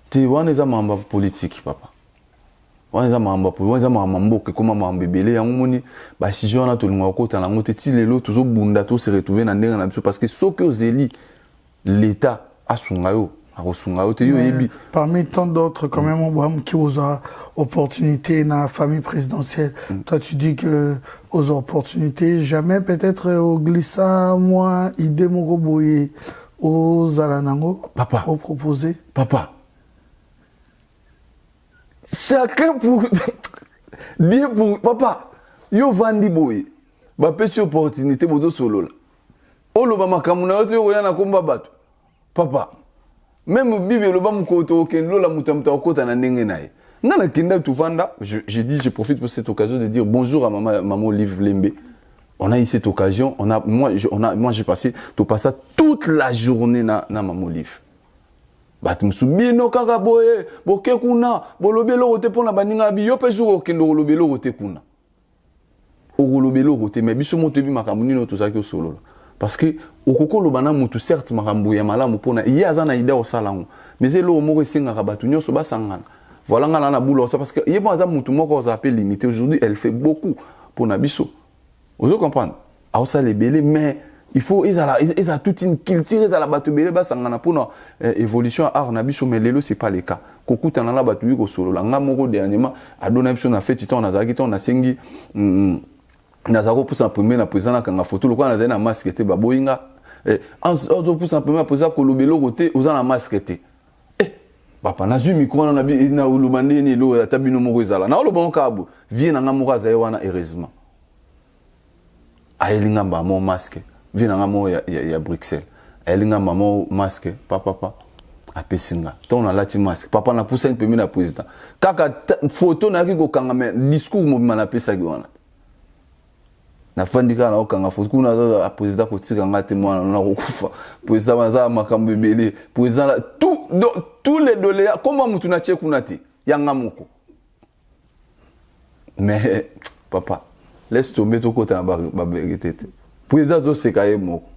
Tu vois les amamba politique papa. On les amamba pour les amamba mboke comme amamba belé ya moni ba si jona to linga ko tala ngote ti lelo toujours bunda to se retrouver na ndenga na biso parce que ce que ozeli l'état a sungayo
parmi tant d'autres, quand même, on qui aux opportunités dans la famille présidentielle. Toi, tu dis que aux opportunités, jamais peut-être au glissa, moi, idée mon boye aux alanango,
papa,
au proposé.
Papa, chacun pour dire pour papa, yo vandi boye, ba petite opportunité bozo solo là. Olo ba makamuna yo yo na komba bato, papa. Même Bibi le bam koto kendo la mutamta okota na ndenge nae. Ngana kinda tuvanda, j'ai dit je profite pour cette occasion de dire bonjour à maman Olive Lembe. On a eu cette occasion, moi j'ai passé tout passer toute la journée na maman Olive. Batumsubino kaka boye, boke kuna, bolobelo rote pona baninga bi yo pe jour kendo bolobelo rote kuna. O bolobelo rote mais biso motebi makamuni no to saki solo. Parce que au koko lobana mutu certes makambu ya malamu pona iya azana ida osalango mais elo moko singa kabatu nyoso basangana voilà ngana na boulot ça parce que yebo aza mutu moko oza appelé limité aujourd'hui elle fait beaucoup pour nabiso vous comprenez a ça les belé mais il faut ils a toute une culture ils a la batu belé basangana pona évolution art nabiso mais lelo c'est pas le cas kokuta na la batu yiko solo la ngamoko dernièrement adona biso na fait titan na zaki ton na sengi nazako pour s'imprimer na président na kanga photo lokwa na masque te baboyinga ozo pour s'imprimer président ko lobelo roté oza na masque te papa na zu micro na bi na ulubande ni lo tabino moko ezala na lo bon kabo vie na ngamoko azaye wana heureusement ayelinga ba mo masque vie na ngamo ya Bruxelles ayelinga ba mo masque papa apesinga ton na lati masque papa na poussa imprimé na président kaka photo na ki ko kanga mais discours mo na pesa ki wana na fandika na okanga foku na a président ko tika ngate mwana na kokufa président baza makambo belé président tous les doléances comment mutu na tche kuna te yanga moko mais papa laisse tomber to kota na ba vérité président zo sekaye moko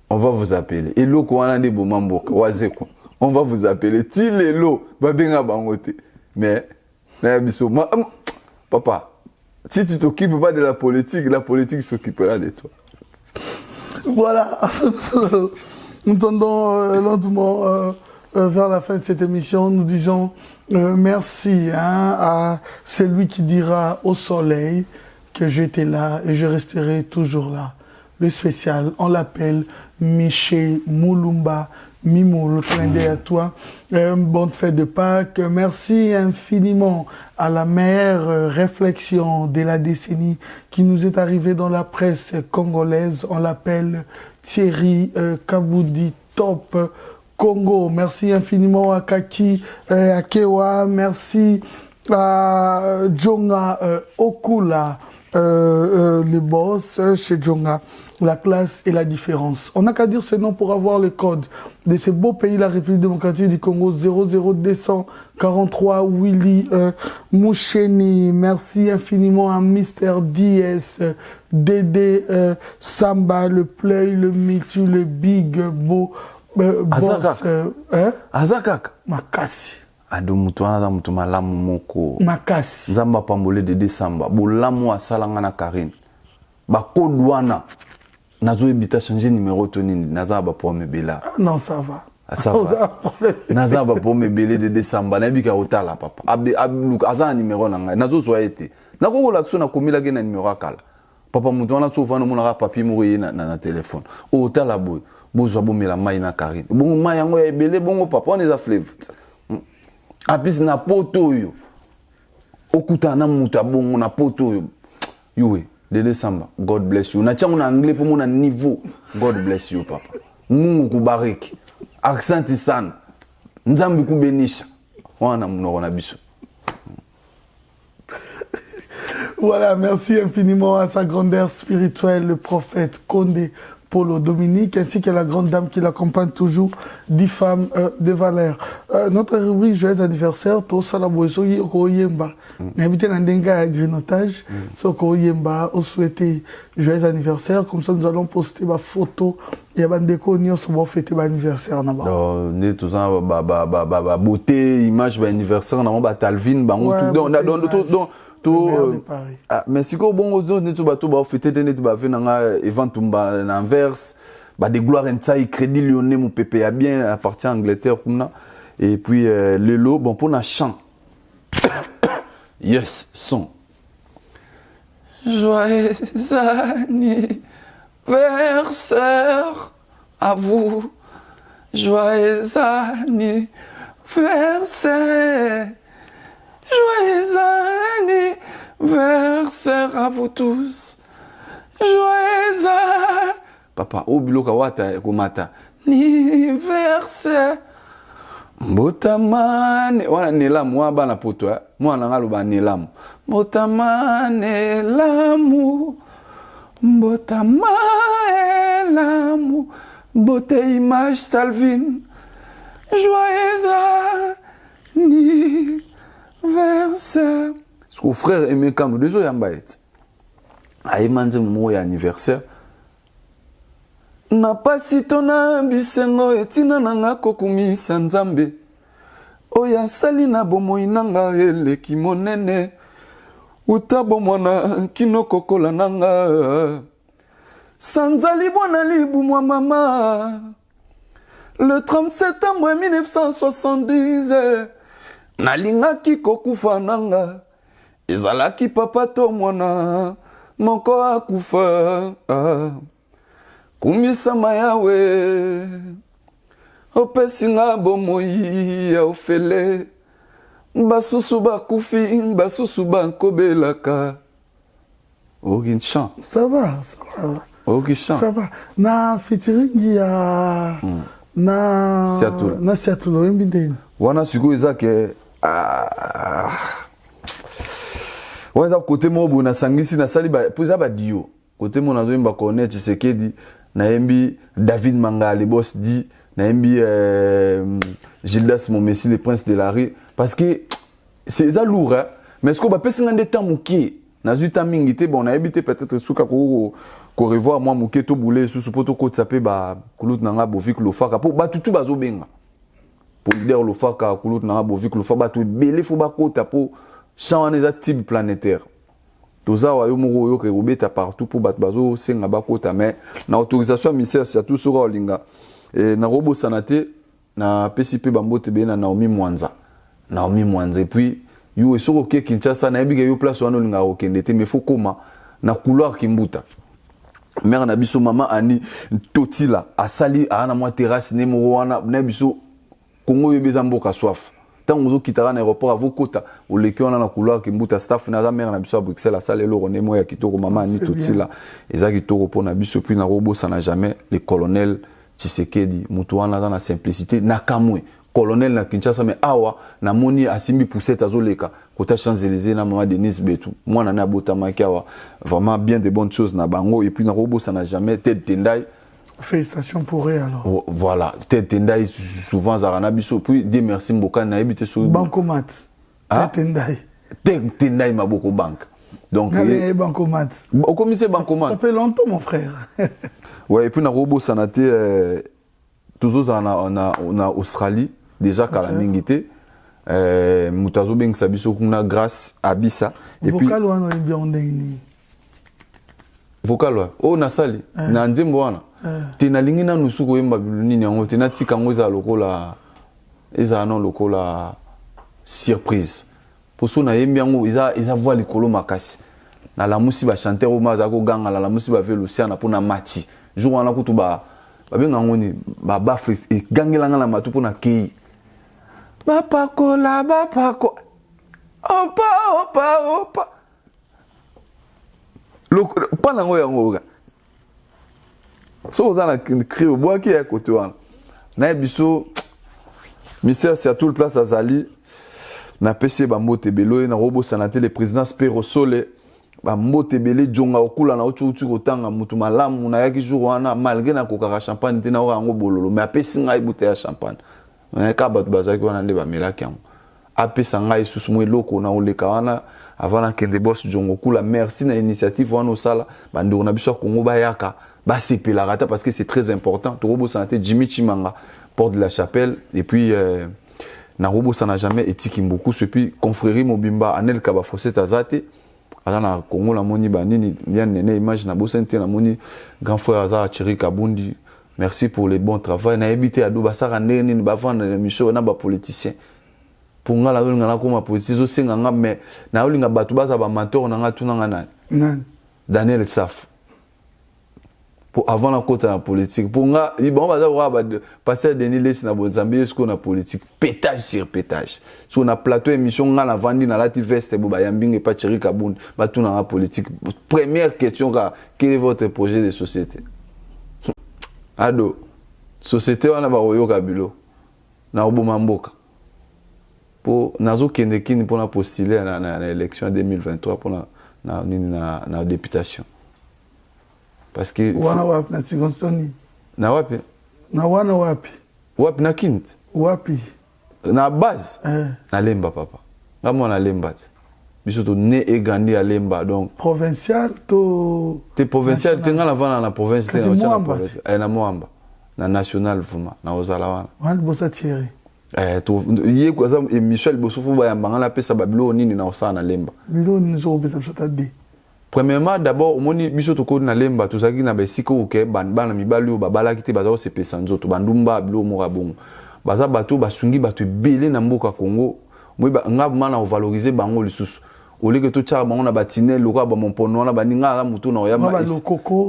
on va vous appeler et loko wana de bomamboka wazeko on va vous appeler ti lelo ba benga bangote mais na biso papa si tu t'occupes pas de la politique s'occupera de toi.
Voilà, nous tendons lentement vers la fin de cette émission. Nous disons merci à celui qui dira au soleil que j'étais là et je resterai toujours là. Le spécial, on l'appelle Miché Moulumba Mimo, le clin d'œil à toi. Bonne fête de Pâques. Merci infiniment à la meilleure réflexion de la décennie qui nous est arrivée dans la presse congolaise. On l'appelle Thierry Kaboudi Top Congo. Merci infiniment à Kaki Akewa. Merci à Djonga Okula. Le boss chez Djonga, la classe et la différence. On n'a qu'à dire ce nom pour avoir le code de ce beau pays, la République démocratique du Congo, 00243 Willy Moucheni. Merci infiniment à Mister DS, Dédé Samba, le Play, le Mitu, le Big Bo, Boss.
Azakak.
Makasi.
Ado mutu wana za mutu malamu moko
makasi
nzamba pambole de décembre bolamu asalanga na Karine bakodwana nazo ebita changer numéro tonini naza ba pour me bela
non ça va
Ça va. Naza ba pour me belé de décembre na bika otala papa. Ablu aza numéro na ngai. Nazo so été. Na ko la tso na komila ke na numéro akala. Papa mutu na tso vana mona papier mourir na téléphone. Otala boy. Bozwa bomela mai na Karine. Bongo mai yango ya belé bongo papa on les a fleuve. Apis na poto yo. Okuta na muta bongo na poto yo. Yowe de décembre. God bless you. Na chango na anglais pour mon niveau. God bless you papa. Mungu kubariki. Accent sana. Nzambi kubenisha. Wana mnoko na biso.
Voilà, merci infiniment à sa grandeur spirituelle, le prophète Condé Polo Dominique, ainsi qu'à la grande dame qui l'accompagne toujours, 10 femmes de valeur. Notre rubrique Joyeux anniversaire, tout ça la boisson, Yemba. N'habitez dans Denga grignotage, so Yemba, on souhaite joyeux anniversaire, comme ça nous allons poster ma photo, il y a des connus sur mon fêter l'anniversaire.
Ne tout ça, beauté, image, anniversaire, on a Talvin, mais si ko bongo netu bato ba fêter netu ba ve na event tumba na Anvers ba de gloire nsai crédit lyonnais mon pépé a bien appartient à Angleterre kuna et puis lelo bon pour na chant yes son joyeux anniversaire à vous joyeux anniversaire. Joyeux anniversaire à vous tous. Joyeux Papa, obiloka wata kumata. Anniversaire. Botamane, wana nelamu waba na poto eh. Mwana ngaloba nelamu. Botamane lamu. Botamane lamu. Beauté image Talvin. Joyeux anniversaire. Parce que frère aimé quand nous déjà yambaet. Aïe manze mon anniversaire. Na pasi tona bisengo etina nanga kokumi sanzambe. Oya sali na bomoi nanga eleki monene. Utabo mwana kino kokola nanga. Sanzali bwana libu mwa mama. Le 30 septembre 1970, nalingaki kokufa nanga, ezalaki papa to mwana, moko akufa, kumisama yawe, opesinga bomoi ya ofele, basusu bakufi, basusu bankobelaka. Aucun chant.
Ça va.
Aucun chant.
Ça va. Na featuring ya... na Seattle ombindeni
wana siko ezake wana côté mobo na sangisi na sali ba poza ba dio côté mon azo mba connaître Tshisekedi na yembi David Mangale boss dit na yembi Gildas mon messie le prince de la rue parce que c'est ça lourd hein? Mais est-ce qu'on va passer un temps mouké na zuta mingité bon na habité peut-être suka ko revoir moi mouké to boulé sous poto ko tsapé ba kulut nanga bovik lo faka po ba tutu bazo benga pour leader lo faka kulut nanga bovik lo faka ba to belé fo ba kota po champ les actives planétaires toza wa yo moko yo ke obeta partout pour bat bazo senga ba kota mais na autorisation ministère c'est tout sera olinga et na robo sanate na PCP bambote be na Naomi Mwanza et puis yo esoko ke Kinshasa na ebiga yo place wana olinga okende te mais faut koma na couloir kimbuta mère na biso mama ani totila asali ana mwa terrasse ne mo wana na biso Kongo yo beza mboka soif tant ozo kitara na aéroport avokota o leki wana na couloir kimbuta staff na za mère na biso à Bruxelles asali lo rone mo ya kitoko mama ani totila eza kitoko pona biso puis na robo ça n'a jamais le colonel Tshisekedi mutu wana na simplicité na kamwe colonel na Kinshasa mais awa na moni asimbi poussette azoleka kota Champs-Élysées na mama Denise Betou moi na botamaki awa vraiment bien de bonnes choses na bango et puis na robo ça n'a jamais tête tendai
félicitations pour eux alors
voilà tête tendai souvent zarana biso puis Dieu merci mboka na ebité sur
bancomat tête
tendai maboko banque donc
bancomat
au commissaire bancomat
ça fait longtemps mon frère
ouais et puis na robo ça n'a été toujours on a Australie déjà kala mingité mutazo beng sabiso kuna grâce à Bisa
et puis vocal wana bien ndeni
vocal wa o na sali na nzembo wana Tena lingi na nusuko yemba biluni nyango tena tika ngo za lokola eza non lokola surprise. Pour so na yembi yango eza voix likolo makasi. Na la musi ba chanter o maza ko ganga la musi ba velusiana pona mati. Jour wana kutu ba benga ngoni ba bafri e gangelanga la matu pona kei. Ba pako opa. Pas nango yango ga. So za na cri au bois qui est à côté wana. Na biso ministère c'est à tout le place azali. Na PC ba mbote belo na robo sanate le président Spero Sole ba mbote bele jonga okula na ochuchu kotanga mutu malamu na yaki jour wana malgré na kokaka champagne tena o yango bololo mais apesi ngai bouteille ya champagne. Na ka batu bazaki wana nde ba melaki yango. Apesa ngai susu mo eloko na oleka wana avant na kende boss jongo kula merci na initiative wana osala bando na biso Congo bayaka ba sepela rata parce que c'est très important. To robo sanate Jimmy Chimanga porte de la Chapelle et puis na robo ça n'a jamais éthique beaucoup et puis confrérie Mobimba Anel Kaba Fossé Tazate na Congo la moni banini ya nene image na bosente na moni grand frère Azara Thierry Kabundi merci pour les bons travail na habité ado basara nene ba vendre na mission na ba politicien pour nga la nga ko ma politicien zo senga nga mais na olinga batu baza ba mentor na nga tuna nga na Daniel Saf pour avant la côte en politique pour nga bon baza wa passer Denis Les na Bonzambe ce qu'on a politique pétage sur pétage sur na plateau émission nga na vandi na lati veste bo ba yambinge pa Thierry Kabundi ba tuna nga politique première question quel est votre projet de société ado société wana ba oyo kabilo na oboma mboka pour nazo kende kini pour na postuler na élection 2023 pour na députation parce que
wana wapi na Tigonsoni
na wapi na Kint
wapi
na base na Lemba papa ngamo na Lemba biso to né et grandi à Lemba donc
provincial to
provincial tenga la vana na province
na
province na Moamba na national vuma na ozala
wana bosa Thierry
to yé kwa za Michel Bosofu ba yambanga la pesa babilo nini na osana na Lemba
bilo ni zo besa tade.
Premièrement, d'abord, moni biso to ko na Lemba to zaki na besiko oke bana mibali o babala kite bazo se pesa nzoto bandumba bilo mora bongo. Baza bato basungi bato belé na mboka Congo. Moi ba ngaba na valoriser bango lisusu. Ole que to tcha bango na batinel loko ba mompono na baninga mutu na oyamba.
Ba lokoko.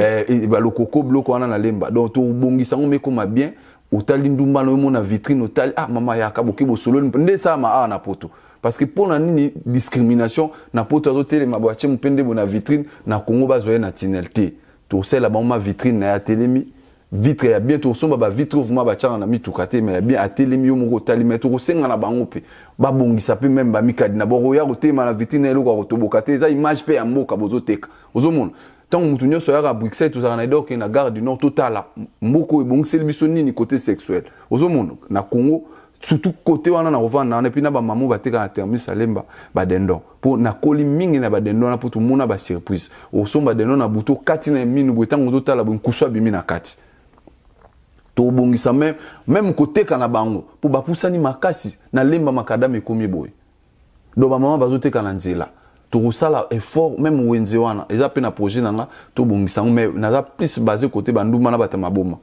Ba lokoko bloko wana na Lemba. Donc to bongisa ngo meko bien. Otali ndumba no mo na vitrine otali mama ya kaboki bo solo nde sa ma na poto. Parce que pour la discrimination, na poto azote le maboache mpende bona vitrine na Congo bazoye na tinelté. To c'est la ma vitrine na ya telemi vitre ya bien to somba ba vitre vuma ba tchanga na mitukate mais ya bien a telemi yo moko tali mais to senga na bango pe ba bongisa pe même ba mikadi na boro ya rotema na vitrine eloko rotobokate za image pe ya mboka bozoteka. Ozomona tant mutu nyoso ya Bruxelles to za na doke na gare du Nord totala mboko ebongiseli biso nini côté sexuel. Ozomona na Congo surtout côté wana na revendre na puis na ba mamu bateka na termis Lemba ba dendo pour na koli mingi na ba dendo na pour tout mona ba surprise o somba dendo na buto kati na minu botango totala bo nkuswa bimi na kati to bongisa même côté kana bango pour ba pusani makasi na Lemba makadame komi boy do ba mama bazoteka na nzela to sala effort même wenze wana eza pe na projet nanga to bongisa mais na za plus basé côté banduma na batama boma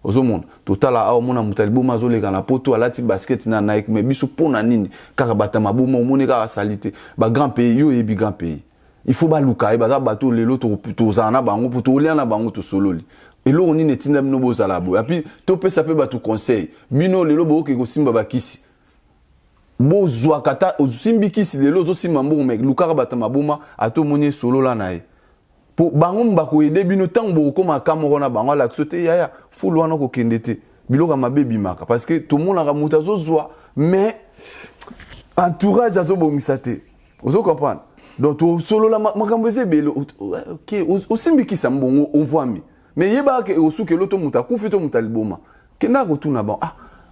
ozomona totala awa mona mutaliboma azoleka na poto alati basket na Nike mais biso pona nini kaka batama boma omone kaka salite ba grand pays yo ebi grand pays il faut ba luka e baza bato lelo to zana bango pour to lia na bango to sololi elo oni netinda bino bozala bo puis to pesa pe batu conseil bino lelo bo ke ko simba bakisi bo zwa kata osimbi kisi lelo zo simba mbo mais luka batama boma ato moni solola na e pour bango mbako ede bino tango ko makamo na bango la sote yaya fulu wana ko kendete biloka mabebi maka parce que tout monde a muta zozwa mais entourage azo bongisa te ozo comprendre donc to solo la makambo ezebele OK osimbi kisa mbongo on voit mais yeba ke osuke loto muta kufito mutaliboma kena ko tuna ba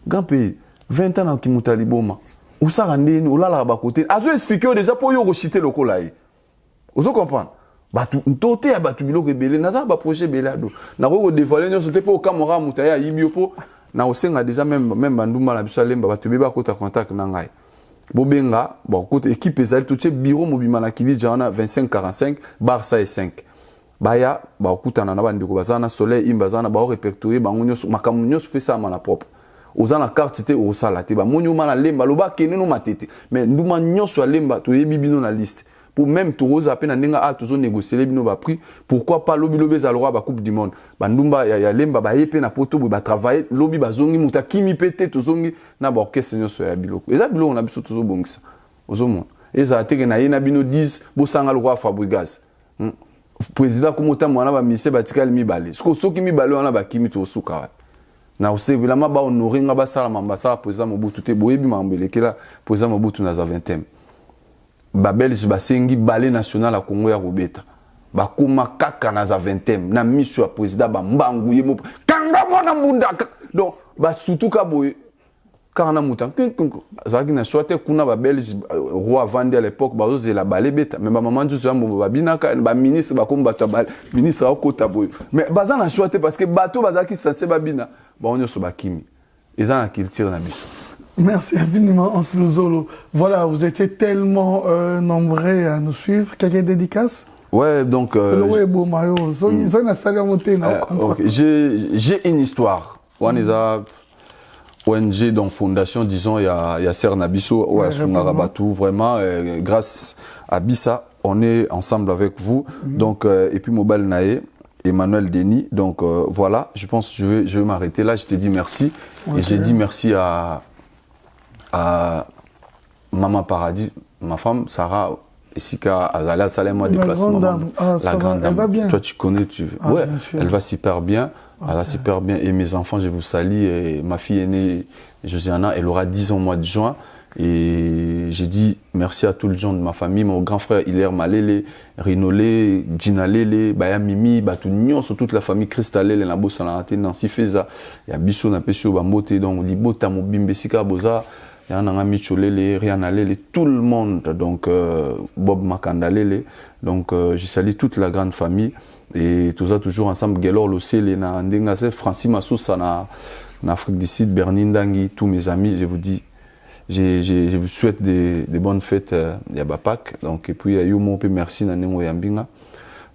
grand pays 20 ans na ki mutaliboma usaka ndeni olala ba côté azo expliquer déjà pour yo rochiter lokola yi ozo comprendre batu ntote ya batu biloko ebele naza ba projet belado na ko dévoiler nyo sote po kamera mutaya yibio po na osenga déjà même banduma la biso Lemba batu beba kota contact na ngai bobenga bon côté équipe ezali tout bureau mobima na kili jana 2545 Barça et 5 baya bakutana na bandeko bazana soleil imbazana ba répertorier bango nyonso makambo nyonso fait ça na propre ozana carte te o sala te ba monyo mana lemba loba keneno matete mais nduma nyonso ya lemba to yebi bino na liste pour même Tourosa à peine à toujours négocier les bino prix pourquoi pas lobby lobby za loi ba coupe du monde ba ndumba ya lemba ba yepe na poto ba travailler lobby ba zongi muta kimi pete to zongi na ba orchestre nyonso ya biloko eza biloko na biso toujours bongisa ozomona eza teke na yena bino 10 bo sanga le roi Fabregas président komota mwana ba mise batikali mibale soki mibale wana ba kimi to suka na osebela ma ba honorer nga ba sala mambasa président Mobutu te boyebi mambelekela président Mobutu na za 20e ba belge basengi ballet national ya Congo ya Robeta bakuma kaka na za 20e na mission ya président ba mbangu yemo kanga mwana mbunda donc ba surtout ka boye kana muta zaki na choite kuna ba belge roi Vandi à l'époque ba zela ballet beta mais ba maman nzuzo yambo ba binaka ba ministre ba komba to ba ministre akota boye mais baza na choite parce que bato bazaki censé ba bina ba onyo so ba kimi eza na culture na biso.
Merci infiniment, Anselou Zolo. Voilà, vous étiez tellement nombreux à nous suivre. Quelqu'un dédicace?
Ouais, donc... J'ai une histoire. ONG, donc fondation, disons, il y a Serre Nabiso, ouais, Sungarabatou. Vraiment, grâce à Bissa, on est ensemble avec vous. Donc, et puis Mobile Naé, Emmanuel Denis. Donc, voilà, je pense que je vais m'arrêter là. Je te dis merci. Okay. Et j'ai dit merci à Maman Paradis, ma femme, Sarah, Essika, Azala, Salema, déplacement. La grande dame. Elle va bien. Toi, tu connais, ouais, elle va super bien. Okay. Elle va super bien. Et mes enfants, je vous salue. Et ma fille aînée, Josiana, elle aura 10 ans au mois de juin. Et j'ai dit merci à tous les gens de ma famille, mon grand frère Hilaire Malele, Rinolé, Gina Lele, Baya Mimi, Batu Nyon, sur toute la famille Cristalele, la bosse en la Nancy Feza, il y a Bissou, Napesio, Bambote, donc Libota, Mobimbe, Sika, Boza, il y a un ami Cholele, Riana Lele, tout le monde, donc Bob Makanda Lele, donc je salue toute la grande famille, et tout ça toujours ensemble, Gelor, Losele, Francis Massoussa, en Afrique du Sud, Bernindangi, tous mes amis, je vous dis, je vous souhaite des bonnes fêtes Pâques. Donc, et puis, il y a eu mon merci Nanengo Yambinga.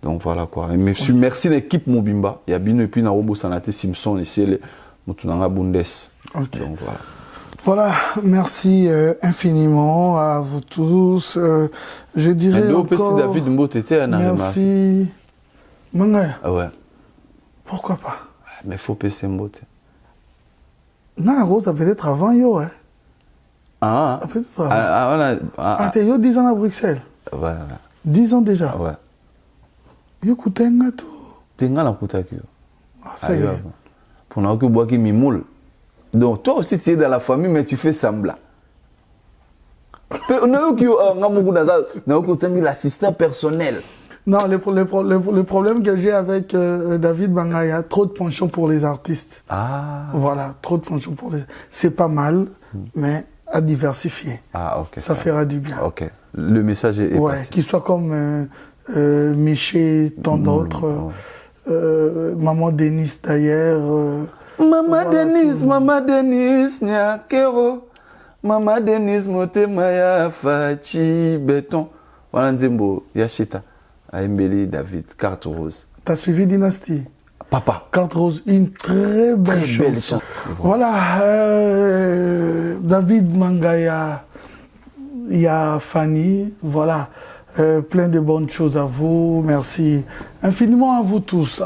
Donc, voilà quoi. Et merci l'équipe Mobimba. Il y a bien, et puis, Narobo Sanate Simpson, et c'est le Moutunanga Bundes.
Okay.
Donc, voilà.
Voilà, merci infiniment à vous tous. Je dirais encore...
David Mbote était un
merci. Mangaya.
Ah ouais.
Pourquoi pas?
Mais il faut PC Mbote.
Non, Rose, peut-être avant, yo, hein.
Ah,
t'es 10 ans à Bruxelles.
Ouais.
10 ans déjà.
Ouais.
Yo kutenga tout.
Tenga la kutaki.
Ah, c'est vrai.
Pour nous que bois qui mimoule. Donc toi aussi tu es dans la famille mais tu fais semblant. On a eu qui l'assistant personnel.
Non, le problème que j'ai avec David Bangaya, trop de penchant pour les artistes.
Ah.
Voilà, trop de penchant pour les... C'est pas mal, mais à diversifier.
Ah, ok.
Ça fera du bien.
Ok. Le message est
ouais,
passé.
Qu'il soit comme Miché, tant d'autres. Maman Denise d'ailleurs.
Maman Denise, Nyakero. Maman Denise, Motemaya, Fachi, Béton. Voilà, Nzembo, Yachita. Aimbeli David, Carte Rose.
T'as suivi Dynastie?
Papa.
Carte Rose, une très belle chanson. Voilà, David Mangaya, il y a Fanny, voilà, plein de bonnes choses à vous, merci infiniment à vous tous,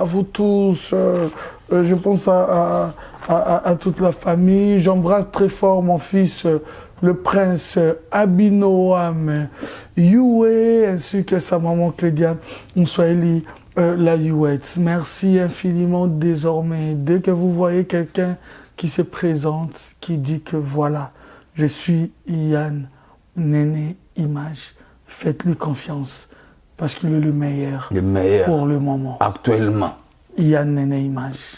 je pense à toute la famille, j'embrasse très fort mon fils, le prince Abinoam Yue, ainsi que sa maman Clédiane Moussouaili. La Youette. Merci infiniment désormais. Dès que vous voyez quelqu'un qui se présente, qui dit que voilà, je suis Yann Néné Image, faites-lui confiance parce qu'il est le meilleur pour le moment.
Actuellement.
Yann Néné Image,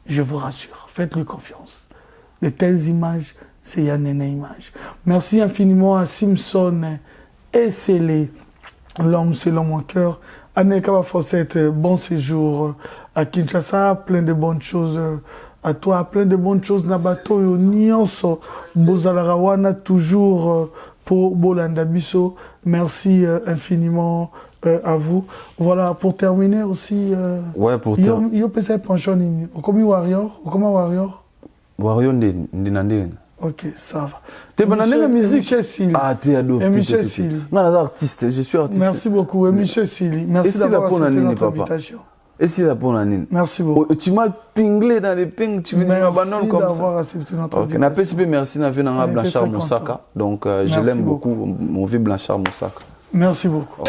je vous rassure, faites-lui confiance. De telles images, c'est Yann Néné Image. Merci infiniment à Simpson et Célé, l'homme c'est l'homme en cœur. Aneka Fossette, bon séjour à Kinshasa, plein de bonnes choses à toi, plein de bonnes choses Nabato yo nyonso Mbozalarawana toujours pour Bolanda Bisso. Merci infiniment à vous. Voilà, pour terminer aussi,
Ouais, pour terminer.
il y a peut-être pension nini. Comme Warrior,
Warrior Ndinandine.
Ok, ça va.
T'es bon la musique.
Michel Sili.
Ah, t'es ado.
Michel Sili.
Moi, artiste, je suis artiste.
Merci beaucoup, Michel Sili. Merci d'avoir accepté notre invitation.
Et si la bonne année.
Merci beaucoup.
Tu m'as pinglé dans les pings, tu veux me abandonner comme ça.
Merci d'avoir accepté notre invitation.
Na PSP, merci d'avoir un Blanchard Moussaka. Donc, je l'aime beaucoup, mon vieux Blanchard Moussaka.
Merci beaucoup.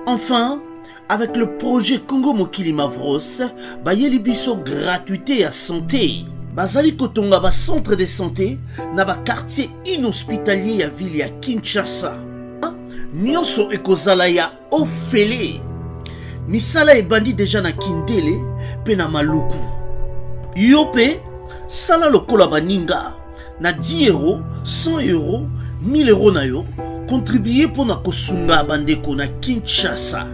Enfin, avec le projet Congo Mokili Mavros, bayeli biso gratuité à santé. Bazali kotonga ba centre de santé na ba quartier inhospitalier ya ville ya Kinshasa. Nyonso ekozala ya ofele. Misala ebandi déjà na Kindele pe na Maluku. Yope sala lokola baninga na 10 euros, 100 euros, 1000 euros na yo. Contribuer pour na kosunga bandeko na Kinshasa.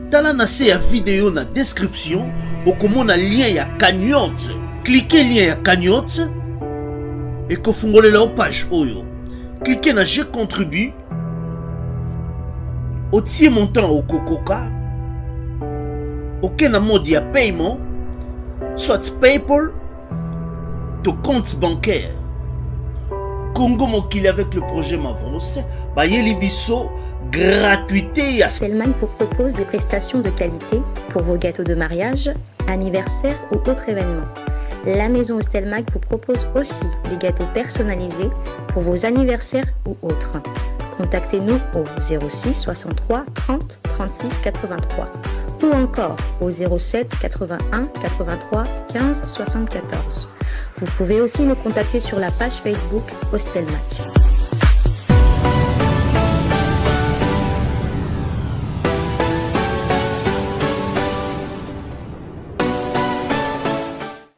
Tala na se ya vidéo na description okomona lien ya cagnotte. Cliquez lien ya cagnotte et kofungolela la page oyo. Cliquez na je contribue. Otie montant au kokoka. Aucun mode ya paiement, soit PayPal, to compte bancaire. Congo Mokili avec le projet Mavros, bayeli biso gratuité.
Stelmach vous propose des prestations de qualité pour vos gâteaux de mariage, anniversaire ou autres événements. La maison Stelmach vous propose aussi des gâteaux personnalisés pour vos anniversaires ou autres. Contactez-nous au 06 63 30 36 83 ou encore au 07 81 83 15 74. Vous pouvez aussi nous contacter sur la page Facebook Stelmach.